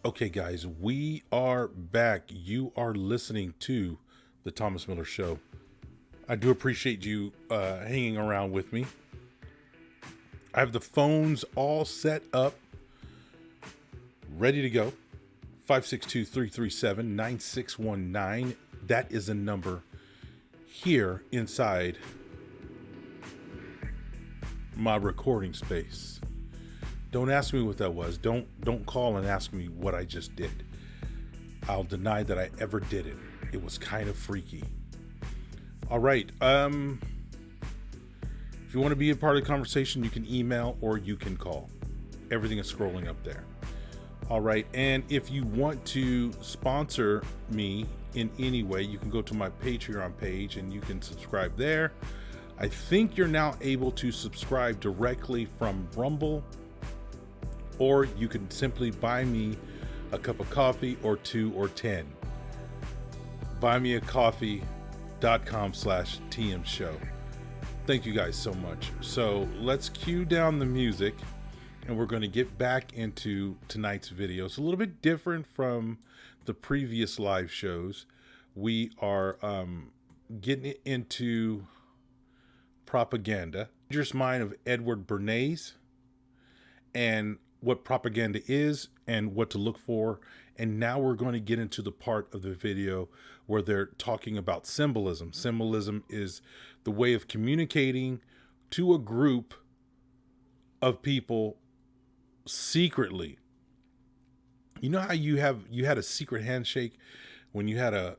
Okay, guys, we are back. You are listening to The Thomas Miller Show. I do appreciate you hanging around with me. I have the phones all set up, ready to go. 562-337-9619. That is a number here inside my recording space. Don't ask me what that was. Don't call and ask me what I just did. I'll deny that I ever did it. It was kind of freaky. All right. If you want to be a part of the conversation, you can email or you can call. Everything is scrolling up there. All right. And if you want to sponsor me in any way, you can go to my Patreon page and you can subscribe there. I think you're now able to subscribe directly from Rumble, or you can simply buy me a cup of coffee or 2 or 10. buymeacoffee.com/TM show. Thank you guys so much. So let's cue down the music and we're going to get back into tonight's video. It's a little bit different from the previous live shows. We are getting into propaganda. Dangerous Mind of Edward Bernays, and what propaganda is and what to look for. And now we're going to get into the part of the video where they're talking about symbolism. Symbolism is the way of communicating to a group of people secretly. You know how you had a secret handshake when you had a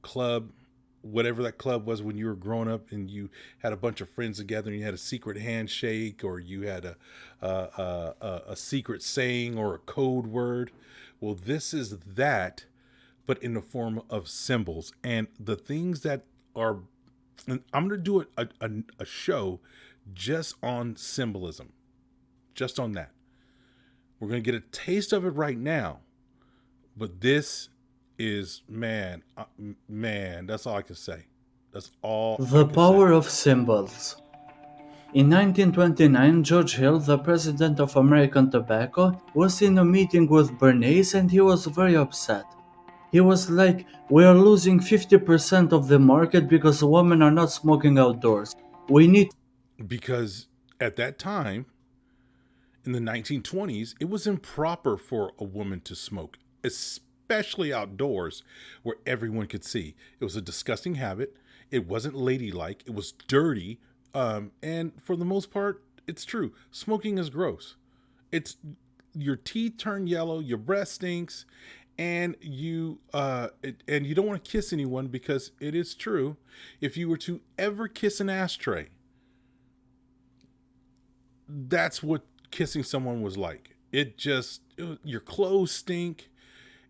club, whatever that club was when you were growing up, and you had a bunch of friends together and you had a secret handshake, or you had a secret saying or a code word. Well, this is that, but in the form of symbols. And the things that are, and I'm going to do a show just on symbolism, just on that. We're going to get a taste of it right now, but this is, man, that's all I can say. That's all. The power of symbols. In 1929, George Hill, the president of American Tobacco, was in a meeting with Bernays and he was very upset. He was like, "We are losing 50% of the market because women are not smoking outdoors. We need..." Because at that time, in the 1920s, it was improper for a woman to smoke, especially outdoors where everyone could see. It was a disgusting habit. It wasn't ladylike. It was dirty. And for the most part, it's true. Smoking is gross. It's your teeth turn yellow, your breath stinks, and you don't want to kiss anyone, because it is true. If you were to ever kiss an ashtray, that's what kissing someone was like. Your clothes stink.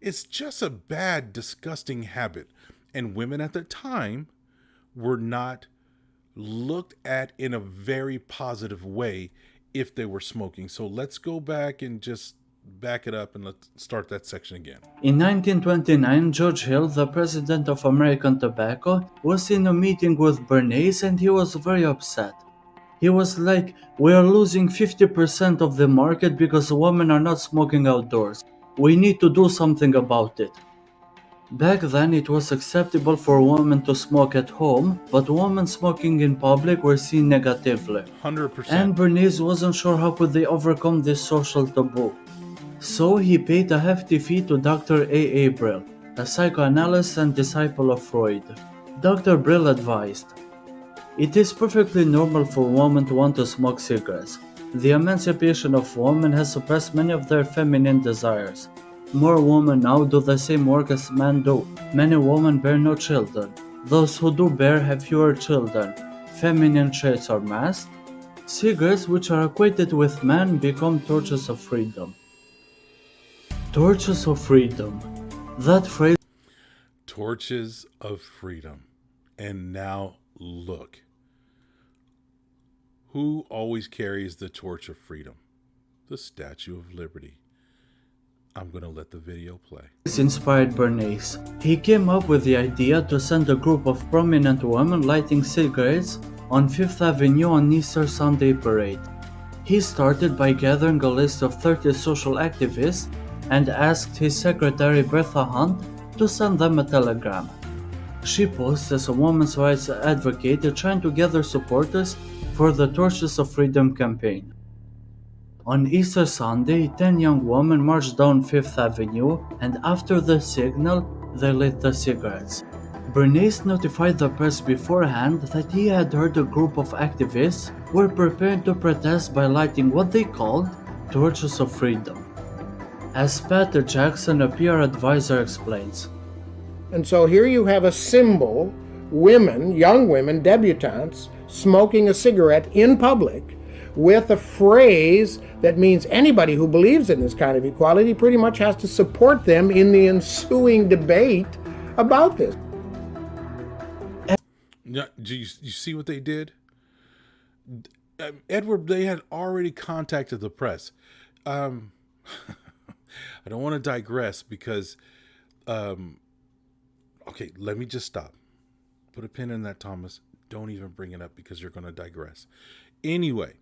It's just a bad, disgusting habit. And women at the time were not looked at in a very positive way if they were smoking. So let's go back and just back it up and let's start that section again. In 1929, George Hill, the president of American Tobacco, was in a meeting with Bernays and he was very upset. He was like, "We are losing 50% of the market because women are not smoking outdoors. We need to do something about it." Back then, it was acceptable for women to smoke at home, but women smoking in public were seen negatively. 100%. And Bernays wasn't sure how could they overcome this social taboo. So he paid a hefty fee to Dr. A. Brill, a psychoanalyst and disciple of Freud. Dr. Brill advised, "It is perfectly normal for women to want to smoke cigarettes. The emancipation of women has suppressed many of their feminine desires. More women now do the same work as men do. Many women bear no children. Those who do bear have fewer children. Feminine traits are masked. Cigarettes, which are equated with men, become torches of freedom." Torches of freedom. That phrase. Torches of freedom. And now look. Who always carries the torch of freedom? The Statue of Liberty. I'm going to let the video play. Inspired Bernays. He came up with the idea to send a group of prominent women lighting cigarettes on Fifth Avenue on Easter Sunday parade. He started by gathering a list of 30 social activists and asked his secretary Bertha Hunt to send them a telegram. She posed as a women's rights advocate trying to gather supporters for the Torches of Freedom campaign. On Easter Sunday, 10 young women marched down Fifth Avenue, and after the signal, they lit the cigarettes. Bernays notified the press beforehand that he had heard a group of activists were preparing to protest by lighting what they called Torches of Freedom. As Pat Jackson, a PR advisor, explains. And so here you have a symbol, women, young women, debutantes, smoking a cigarette in public with a phrase that means anybody who believes in this kind of equality pretty much has to support them in the ensuing debate about this. Yeah, do you see what they did? Edward, they had already contacted the press. I don't want to digress because, okay, let me just stop. Put a pin in that, Thomas. Don't even bring it up because you're going to digress. Anyway,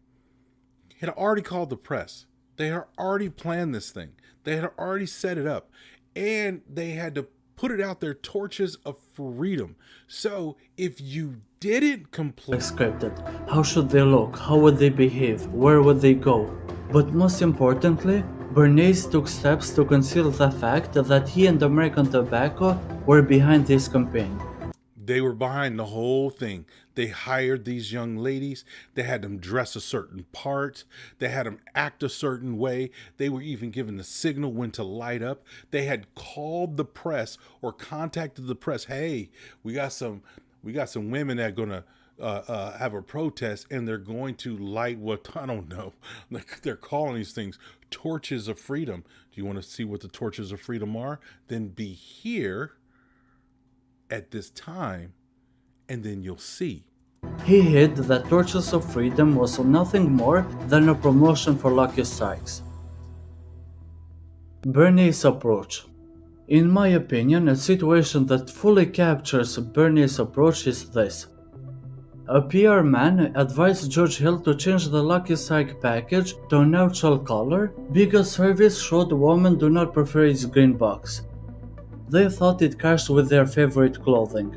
he had already called the press. They had already planned this thing. They had already set it up. And they had to put it out there, Torches of Freedom. So if you didn't complete... Scripted. How should they look? How would they behave? Where would they go? But most importantly, Bernays took steps to conceal the fact that he and American Tobacco were behind this campaign. They were behind the whole thing. They hired these young ladies. They had them dress a certain part. They had them act a certain way. They were even given the signal when to light up. They had called the press or contacted the press. Hey, we got some women that are gonna have a protest, and they're going to light what, I don't know. They're calling these things Torches of Freedom. Do you want to see what the Torches of Freedom are? Then be here at this time, and then you'll see. He hid that Torches of Freedom was nothing more than a promotion for Lucky Strikes. Bernays' approach. In my opinion, a situation that fully captures Bernays' approach is this. A PR man advised George Hill to change the Lucky Strike package to a neutral color because surveys showed women do not prefer its green box. They thought it clashed with their favorite clothing.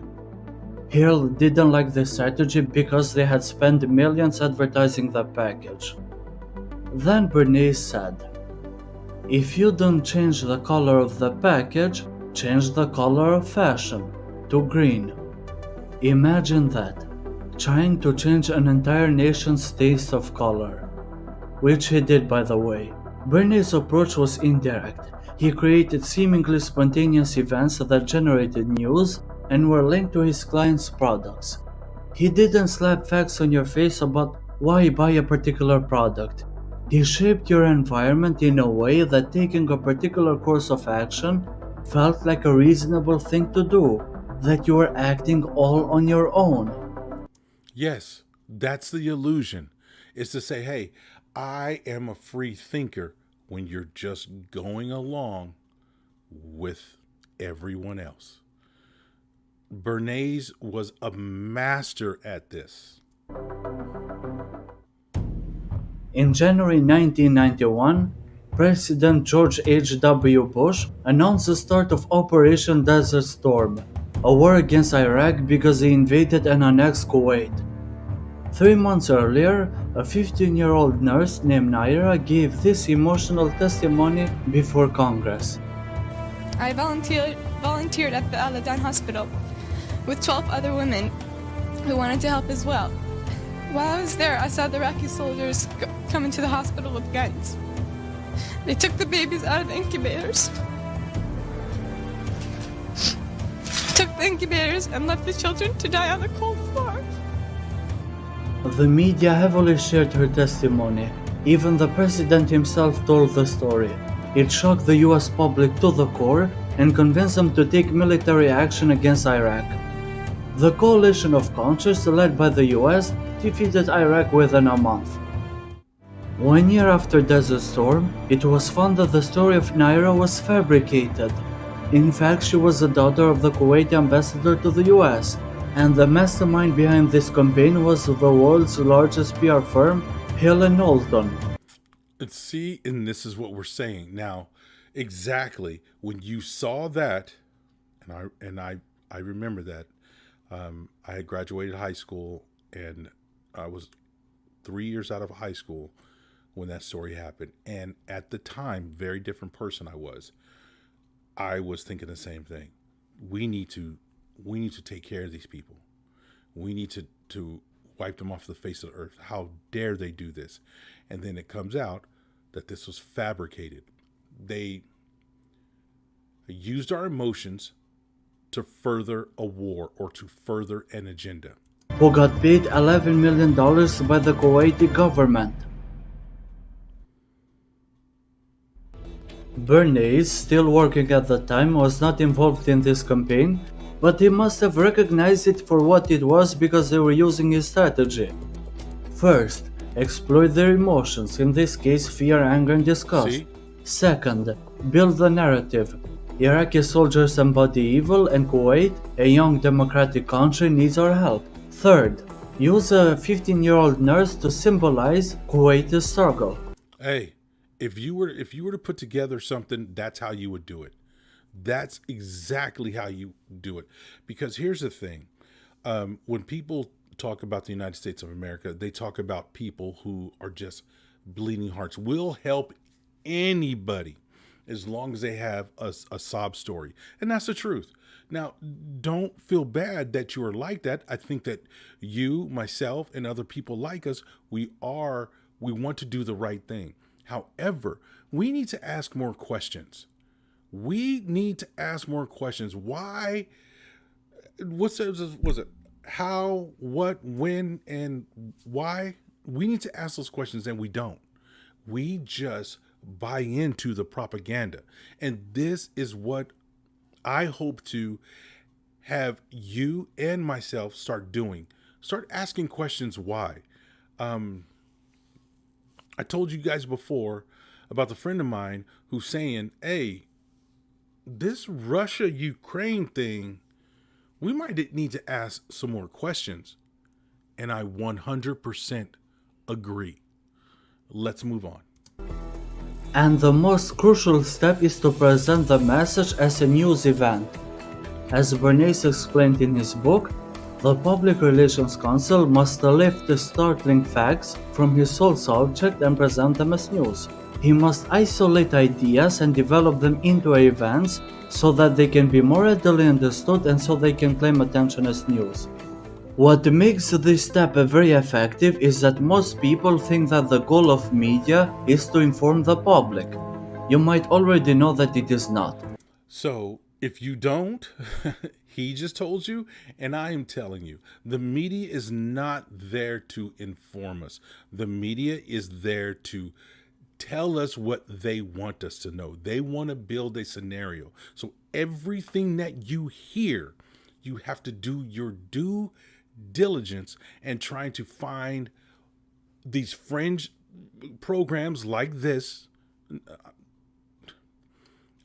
Hill didn't like the strategy because they had spent millions advertising the package. Then Bernays said, "If you don't change the color of the package, change the color of fashion to green." Imagine that, trying to change an entire nation's taste of color. Which he did, by the way. Bernays' approach was indirect. He created seemingly spontaneous events that generated news and were linked to his clients' products. He didn't slap facts on your face about why buy a particular product. He shaped your environment in a way that taking a particular course of action felt like a reasonable thing to do, that you were acting all on your own. Yes, that's the illusion. Is to say, hey, I am a free thinker when you're just going along with everyone else. Bernays was a master at this. In January 1991, President George H.W. Bush announced the start of Operation Desert Storm, a war against Iraq because they invaded and annexed Kuwait. 3 months earlier, a 15-year-old nurse named Naira gave this emotional testimony before Congress. I volunteered at the Al-Adan Hospital with 12 other women who wanted to help as well. While I was there, I saw the Iraqi soldiers come into the hospital with guns. They took the babies out of the incubators, and left the children to die on the cold floor. The media heavily shared her testimony. Even the president himself told the story. It shocked the US public to the core and convinced them to take military action against Iraq. The coalition of countries led by the US defeated Iraq within a month. 1 year after Desert Storm, it was found that the story of Naira was fabricated. In fact, she was the daughter of the Kuwaiti ambassador to the US, and the mastermind behind this campaign was the world's largest PR firm, Hill & Knowlton. See, and this is what we're saying. Now, Exactly. When you saw that, I remember that. I had graduated high school, and I was 3 years out of high school when that story happened. And at the time, very different person I was. I was thinking the same thing. We need to take care of these people. We need to wipe them off the face of the earth. How dare they do this? And then it comes out that this was fabricated. They used our emotions to further a war or to further an agenda. Who got paid $11 million by the Kuwaiti government. Bernays, still working at the time, was not involved in this campaign, but he must have recognized it for what it was because they were using his strategy. First, exploit their emotions, in this case fear, anger and disgust. See? Second, build the narrative. Iraqi soldiers embody evil and Kuwait, a young democratic country, needs our help. Third, use a 15-year-old nurse to symbolize Kuwait's struggle. Hey, if you were to put together something, that's how you would do it. That's exactly how you do it. Because here's the thing. When people talk about the United States of America, they talk about people who are just bleeding hearts. We'll help anybody as long as they have a sob story. And that's the truth. Now, don't feel bad that you are like that. I think that you, myself, and other people like us, we want to do the right thing. However, we need to ask more questions. We need to ask more questions. Why? Was it? How? What? When? And why? We need to ask those questions, and we don't. We just buy into the propaganda. And this is what I hope to have you and myself start doing. Start asking questions why. I told you guys before about the friend of mine who's saying, hey, this Russia-Ukraine thing, we might need to ask some more questions. And I 100% agree. Let's move on. And the most crucial step is to present the message as a news event. As Bernays explained in his book, the Public Relations Council must lift the startling facts from his sole subject and present them as news. He must isolate ideas and develop them into events so that they can be more readily understood and so they can claim attention as news. What makes this step very effective is that most people think that the goal of media is to inform the public. You might already know that it is not. So, if you don't, he just told you, and I am telling you, the media is not there to inform us. The media is there to tell us what they want us to know. They want to build a scenario. So everything that you hear, you have to do your due diligence and trying to find these fringe programs like this.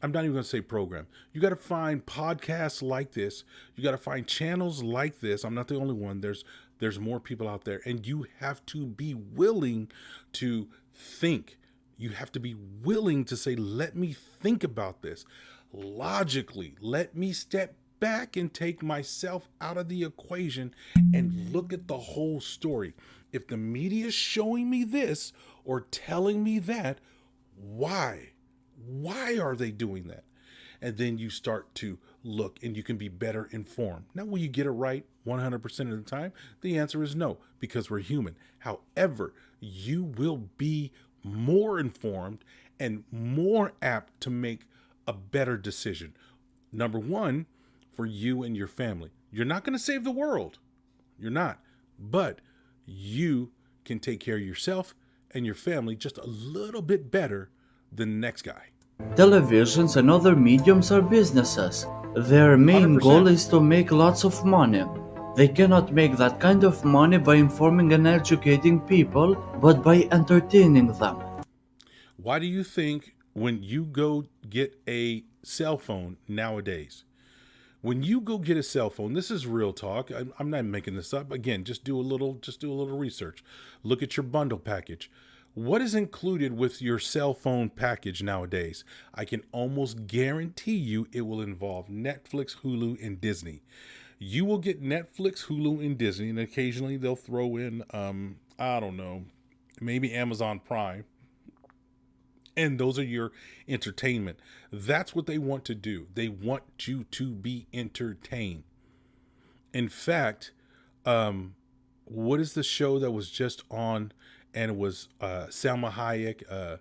I'm not even going to say program. You got to find podcasts like this. You got to find channels like this. I'm not the only one. There's more people out there, and you have to be willing to think. You have to be willing to say, let me think about this logically. Let me step back and take myself out of the equation and look at the whole story. If the media is showing me this or telling me that, why? Why are they doing that? And then you start to look and you can be better informed. Now, will you get it right 100% of the time? The answer is no, because we're human. However, you will be more informed and more apt to make a better decision. Number one, for you and your family. You're not going to save the world. You're not. But you can take care of yourself and your family just a little bit better than the next guy. Televisions and other mediums are businesses. Their main 100%. goal is to make lots of money. They cannot make that kind of money by informing and educating people, but by entertaining them. Why do you think when you go get a cell phone nowadays, when you go get a cell phone, this is real talk. I'm not making this up. Again, just do a little research. Look at your bundle package. What is included with your cell phone package nowadays? I can almost guarantee you it will involve Netflix, Hulu, and Disney. You will get Netflix, Hulu, and Disney, and occasionally they'll throw in, I don't know, maybe Amazon Prime. And those are your entertainment. That's what they want to do. They want you to be entertained. In fact, what is the show that was just on, and it was Salma Hayek,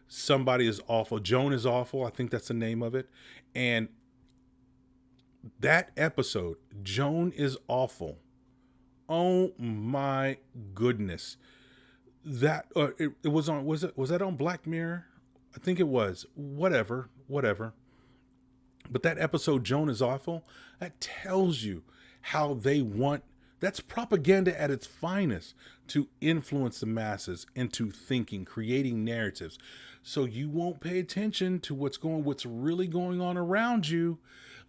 Somebody is Awful, Joan is Awful, I think that's the name of it. And that episode, Joan is Awful, oh my goodness. That it was on, was that on Black Mirror? I think it was. Whatever. But that episode, Joan is Awful, that tells you how they want, that's propaganda at its finest, to influence the masses into thinking, creating narratives. So you won't pay attention to what's really going on around you.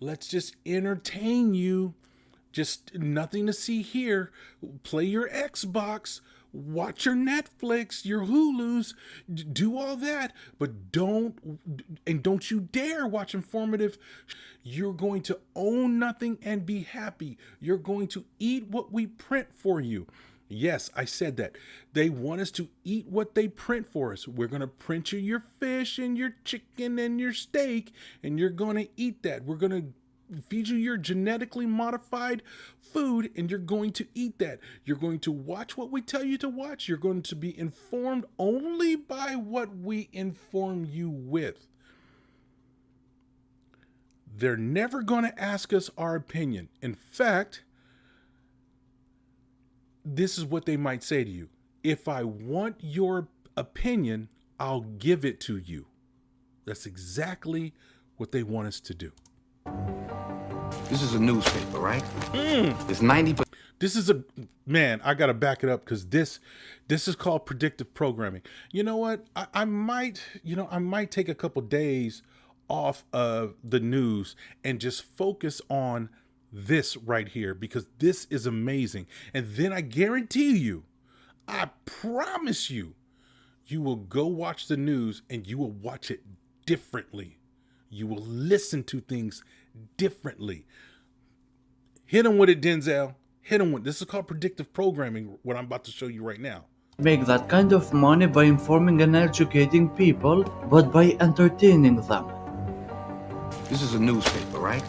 Let's just entertain you. Just nothing to see here. Play your Xbox, watch your Netflix, your Hulus, do all that, but don't you dare watch informative. You're going to own nothing and be happy. You're going to eat what we print for you. Yes, I said that. They want us to eat what they print for us. We're going to print you your fish and your chicken and your steak, and you're going to eat that. We're going to feed you your genetically modified food, and you're going to eat that. You're going to watch what we tell you to watch. You're going to be informed only by what we inform you with. They're never going to ask us our opinion. In fact, this is what they might say to you. If I want your opinion, I'll give it to you. That's exactly what they want us to do. This is a newspaper, right? It's 90%. This is man, I got to back it up, because this is called predictive programming. You know what? I might take a couple days off of the news and just focus on this right here, because this is amazing. And then I guarantee you, I promise you, you will go watch the news and you will watch it differently. You will listen to things differently. Hit them with it, Denzel. Hit them with this. Is called predictive programming, what I'm about to show you right now. Make that kind of money by informing and educating people, but by entertaining them. This is a newspaper, right?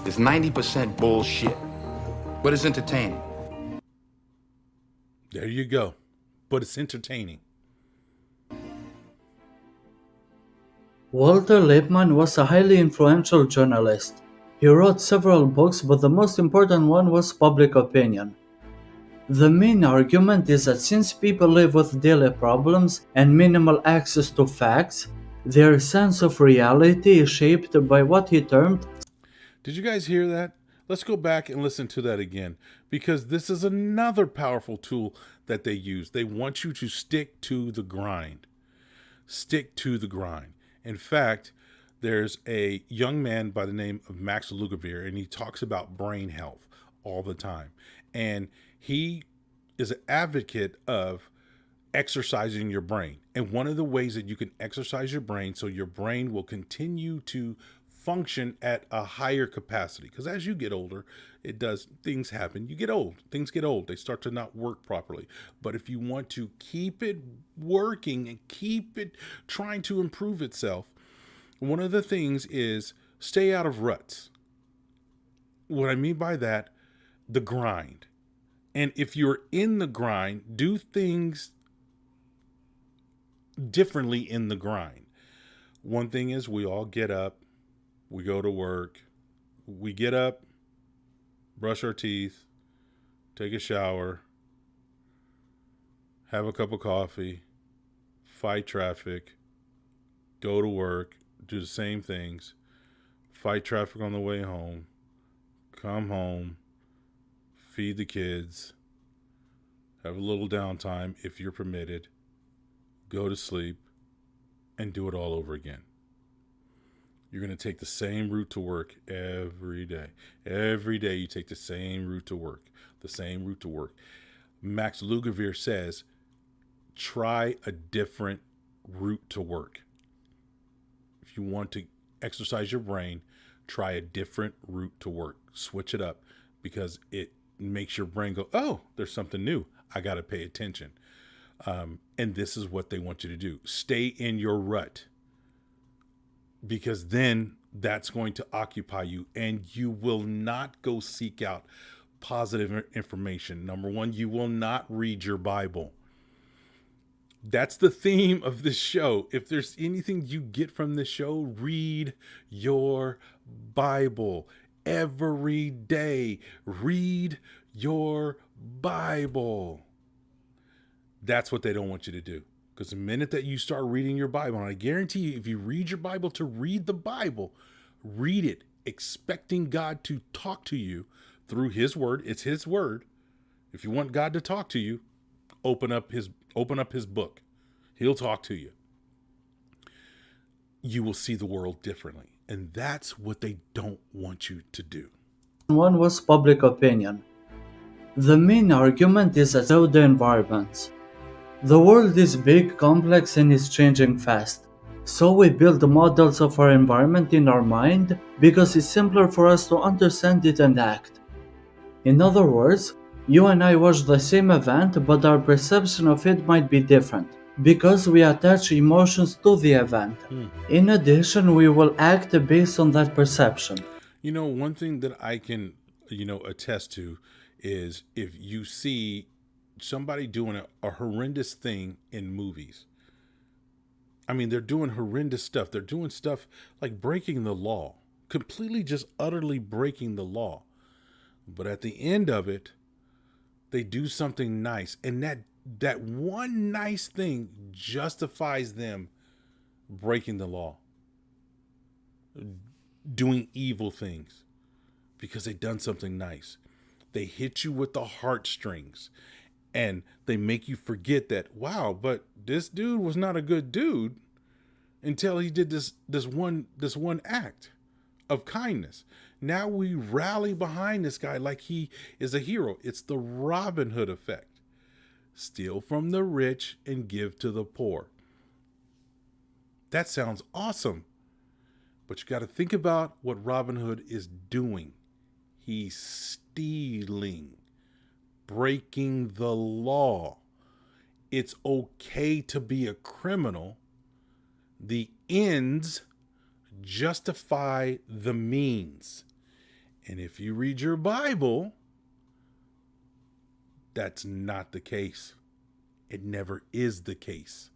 It's 90% bullshit, but it's entertaining. There you go. But it's entertaining. Walter Lippmann was a highly influential journalist. He wrote several books, but the most important one was Public Opinion. The main argument is that since people live with daily problems and minimal access to facts, their sense of reality is shaped by what he termed... Did you guys hear that? Let's go back and listen to that again, because this is another powerful tool that they use. They want you to stick to the grind. Stick to the grind. In fact, there's a young man by the name of Max Lugavere, and he talks about brain health all the time. And he is an advocate of exercising your brain. And one of the ways that you can exercise your brain so your brain will continue to function at a higher capacity, because as you get older, things happen. You get old, things get old, they start to not work properly. But if you want to keep it working and keep it trying to improve itself, one of the things is stay out of ruts. What I mean by that, the grind. And if you're in the grind, do things differently in the grind. One thing is, we all get up, we go to work, we get up, brush our teeth, take a shower, have a cup of coffee, fight traffic, go to work, do the same things, fight traffic on the way home, come home, feed the kids, have a little downtime if you're permitted, go to sleep, and do it all over again. You're going to take the same route to work every day. Every day you take the same route to work. The same route to work. Max Lugavere says, try a different route to work. If you want to exercise your brain, try a different route to work. Switch it up, because it makes your brain go, oh, there's something new. I got to pay attention. And this is what they want you to do. Stay in your rut, because then that's going to occupy you, and you will not go seek out positive information. Number one, you will not read your Bible. That's the theme of this show. If there's anything you get from this show, read your Bible every day. Read your Bible. That's what they don't want you to do. Because the minute that you start reading your Bible, and I guarantee you, if you read your Bible to read the Bible, read it expecting God to talk to you through his word. It's his word. If you want God to talk to you, open up his book. He'll talk to you. You will see the world differently. And that's what they don't want you to do. One was public opinion. The main argument is about the environment. The world is big, complex, and is changing fast. So we build models of our environment in our mind because it's simpler for us to understand it and act. In other words, you and I watch the same event, but our perception of it might be different because we attach emotions to the event. In addition, we will act based on that perception. You know, one thing that I can, attest to is if you see somebody doing a horrendous thing in movies. I mean, they're doing horrendous stuff. They're doing stuff like breaking the law, completely just utterly breaking the law. But at the end of it, they do something nice. And that one nice thing justifies them breaking the law, doing evil things, because they've done something nice. They hit you with the heartstrings, and they make you forget that, wow, but this dude was not a good dude until he did this one act of kindness. Now we rally behind this guy like he is a hero. It's the Robin Hood effect. Steal from the rich and give to the poor. That sounds awesome. But you got to think about what Robin Hood is doing. He's stealing, breaking the law. It's okay to be a criminal. The ends justify the means. And if you read your Bible, that's not the case. It never is the case.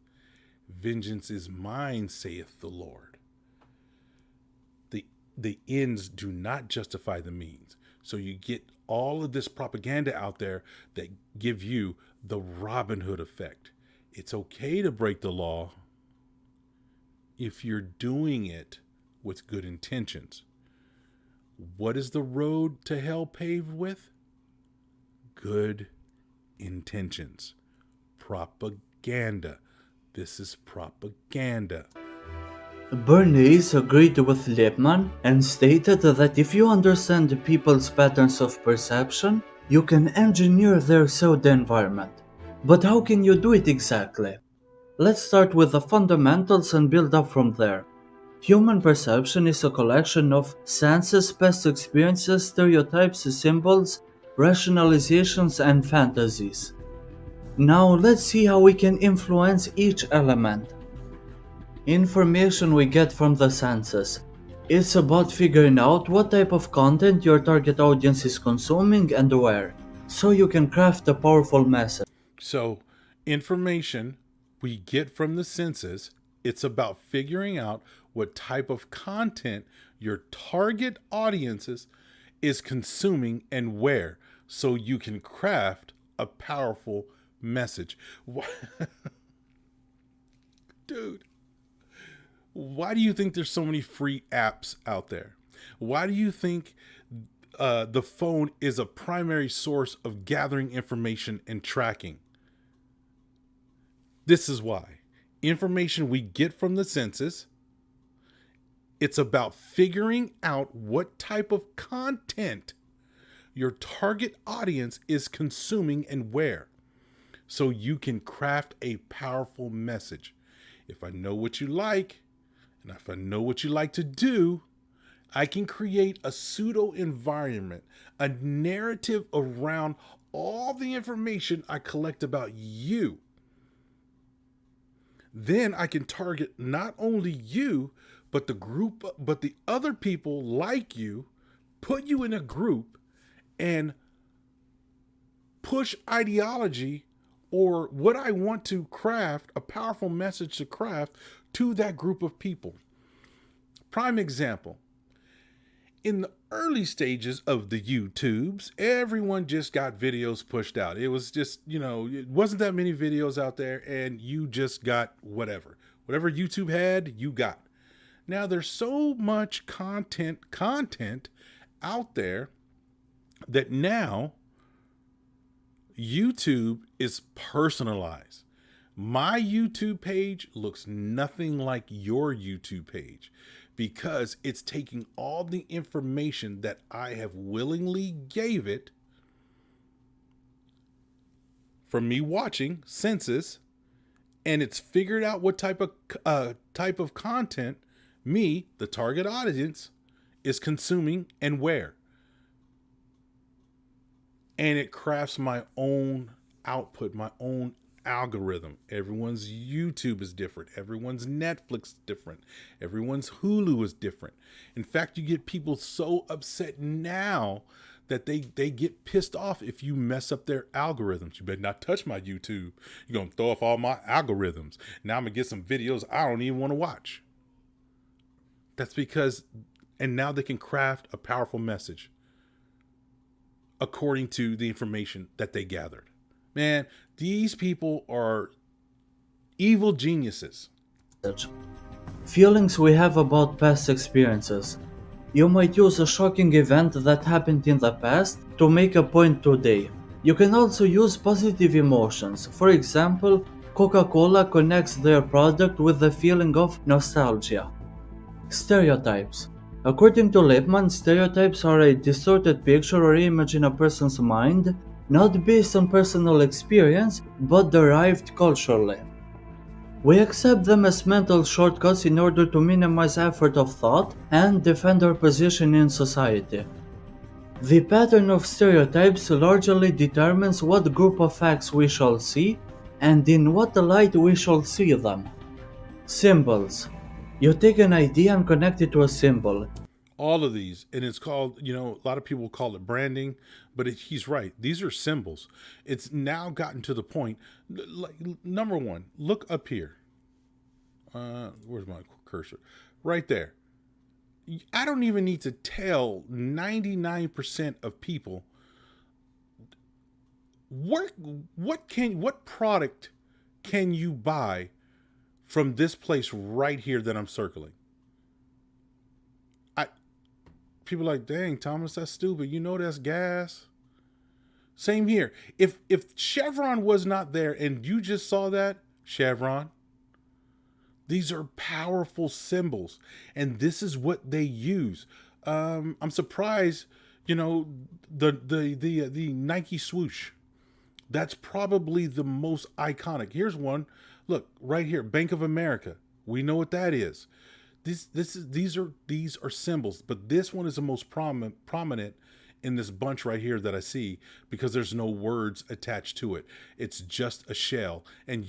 Vengeance is mine, saith the Lord. The ends do not justify the means. So you get all of this propaganda out there that give you the Robin Hood effect. It's okay to break the law if you're doing it with good intentions. What is the road to hell paved with? Good intentions. Propaganda. This is propaganda. Bernays agreed with Lippmann and stated that if you understand people's patterns of perception, you can engineer their pseudo-environment. But how can you do it exactly? Let's start with the fundamentals and build up from there. Human perception is a collection of senses, past experiences, stereotypes, symbols, rationalizations, and fantasies. Now let's see how we can influence each element. Information we get from the senses. It's about figuring out what type of content your target audience is consuming and where, so you can craft a powerful message. So, information we get from the senses, it's about figuring out what type of content your target audiences is consuming and where, so you can craft a powerful message. Dude, why do you think there's so many free apps out there? Why do you think the phone is a primary source of gathering information and tracking? This is why. Information we get from the senses, it's about figuring out what type of content your target audience is consuming and where, so you can craft a powerful message. If I know what you like, and if I know what you like to do, I can create a pseudo environment, a narrative around all the information I collect about you. Then I can target not only you, but the other people like you, put you in a group and push ideology or what I want to craft, a powerful message to craft to that group of people. Prime example. In the early stages of the YouTubes, everyone just got videos pushed out. It was just, it wasn't that many videos out there, and you just got whatever YouTube had, you got. Now there's so much content out there that now YouTube is personalized. My YouTube page looks nothing like your YouTube page, because it's taking all the information that I have willingly gave it from me watching census, and it's figured out what type of content me, the target audience, is consuming and where. And it crafts my own output, my own algorithm. Everyone's YouTube is different. Everyone's Netflix is different. Everyone's Hulu is different. In fact, you get people so upset now that they get pissed off if you mess up their algorithms. You better not touch my YouTube. You're going to throw off all my algorithms. Now I'm going to get some videos I don't even want to watch. That's because, and now they can craft a powerful message according to the information that they gathered. Man, these people are evil geniuses. Feelings we have about past experiences. You might use a shocking event that happened in the past to make a point today. You can also use positive emotions. For example, Coca-Cola connects their product with the feeling of nostalgia. Stereotypes. According to Lippmann, stereotypes are a distorted picture or image in a person's mind, not based on personal experience, but derived culturally. We accept them as mental shortcuts in order to minimize effort of thought and defend our position in society. The pattern of stereotypes largely determines what group of facts we shall see and in what light we shall see them. Symbols. You take an idea and connect it to a symbol. All of these, and it's called, a lot of people call it branding, but he's right. These are symbols. It's now gotten to the point, like, number one, look up here. Where's my cursor? Right there. I don't even need to tell 99% of people what product can you buy from this place right here that I'm circling. People are like, dang, Thomas, that's stupid. That's gas. Same here. If Chevron was not there and you just saw that, Chevron, these are powerful symbols. And this is what they use. I'm surprised, the Nike swoosh. That's probably the most iconic. Here's one. Look, right here, Bank of America. We know what that is. These are symbols, but this one is the most prominent in this bunch right here that I see, because there's no words attached to it. It's just a Shell, and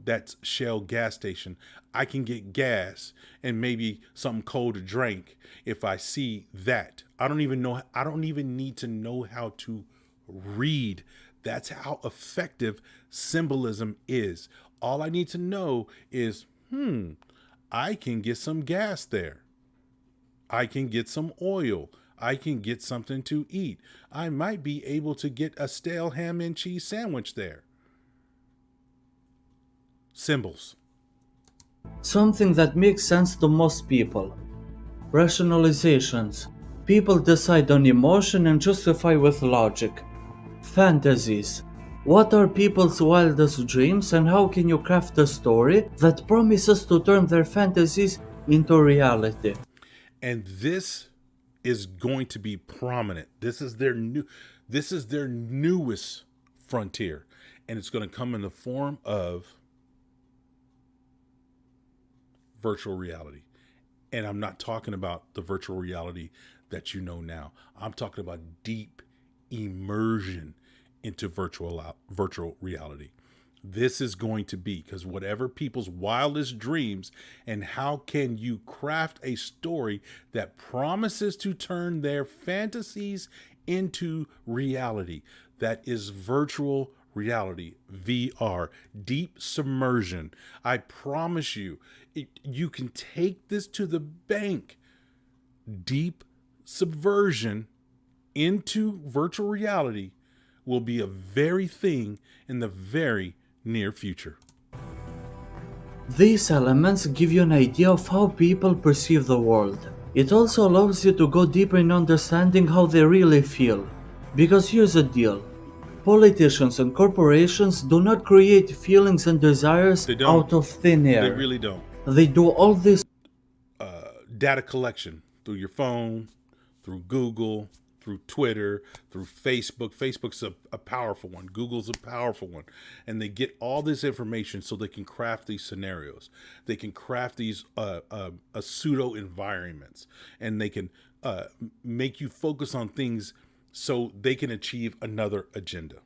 that's Shell gas station. I can get gas and maybe something cold to drink if I see that. I don't even need to know how to read. That's how effective symbolism is. All I need to know is, I can get some gas there. I can get some oil. I can get something to eat. I might be able to get a stale ham and cheese sandwich there. Symbols. Something that makes sense to most people. Rationalizations. People decide on emotion and justify with logic. Fantasies. What are people's wildest dreams, and how can you craft a story that promises to turn their fantasies into reality? And this is going to be prominent. This is their newest frontier. and it's going to come in the form of virtual reality. And I'm not talking about the virtual reality that you know now. I'm talking about deep immersion into virtual reality. This is going to be, because whatever people's wildest dreams, and how can you craft a story that promises to turn their fantasies into reality? That is virtual reality, VR, deep submersion. I promise you, you can take this to the bank. Deep subversion into virtual reality will be a very thing in the very near future. These elements give you an idea of how people perceive the world. It also allows you to go deeper in understanding how they really feel. Because here's the deal. Politicians and corporations do not create feelings and desires out of thin air. They really don't. They do all this data collection through your phone, through Google, through Twitter, through Facebook. Facebook's a powerful one. Google's a powerful one. And they get all this information so they can craft these scenarios. They can craft these pseudo environments. And they can make you focus on things so they can achieve another agenda.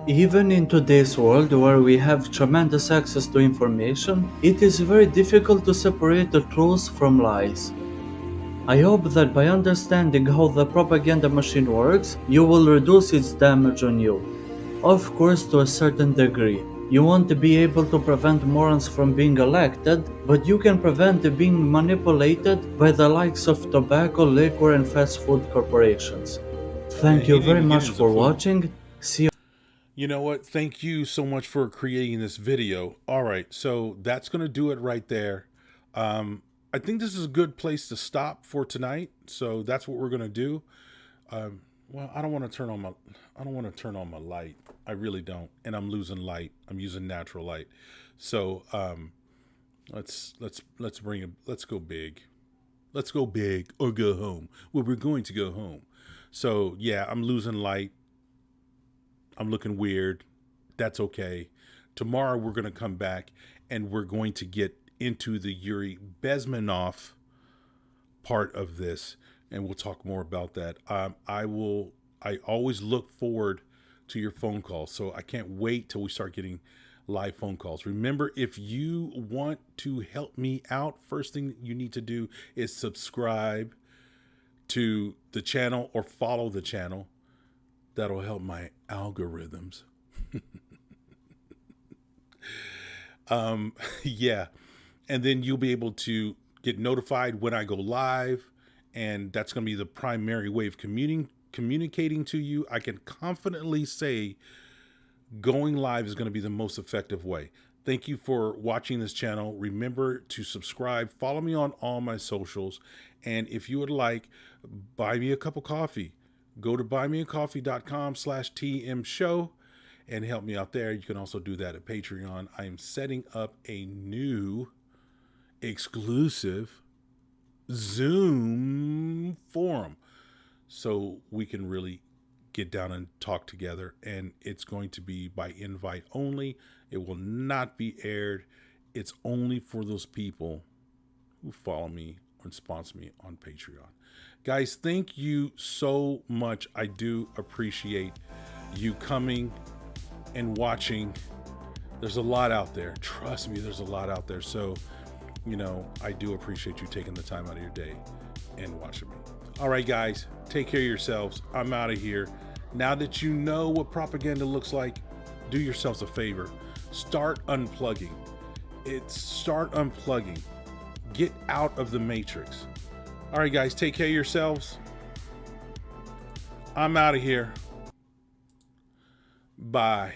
Even in today's world where we have tremendous access to information, it is very difficult to separate the truth from lies. I hope that by understanding how the propaganda machine works, you will reduce its damage on you. Of course, to a certain degree. You want to be able to prevent morons from being elected, but you can prevent them being manipulated by the likes of tobacco, liquor, and fast food corporations. Thank you very much for watching. See you. You know what? Thank you so much for creating this video. All right, so that's going to do it right there. I think this is a good place to stop for tonight. So that's what we're going to do. Well, I don't want to turn on my light. I really don't. And I'm losing light. I'm using natural light. So let's go big. Let's go big or go home. Well, we're going to go home. So yeah, I'm losing light. I'm looking weird. That's okay. Tomorrow we're going to come back and we're going to get into the Yuri Bezmenov part of this, and we'll talk more about that. I always look forward to your phone calls, so I can't wait till we start getting live phone calls. Remember, if you want to help me out, first thing you need to do is subscribe to the channel or follow the channel. That'll help my algorithms. Yeah. And then you'll be able to get notified when I go live. And that's going to be the primary way of communicating to you. I can confidently say going live is going to be the most effective way. Thank you for watching this channel. Remember to subscribe. Follow me on all my socials. And if you would like, buy me a cup of coffee. Go to buymeacoffee.com/TM show and help me out there. You can also do that at Patreon. I am setting up a new exclusive Zoom forum so we can really get down and talk together. And it's going to be by invite only. It will not be aired. It's only for those people who follow me and sponsor me on Patreon. Guys, thank you so much. I do appreciate you coming and watching. There's a lot out there. Trust me, there's a lot out there. So, you know, I do appreciate you taking the time out of your day and watching me. All right, guys, take care of yourselves. I'm out of here. Now that you know what propaganda looks like, do yourselves a favor. Start unplugging. Start unplugging. Get out of the matrix. All right, guys, take care of yourselves. I'm out of here. Bye.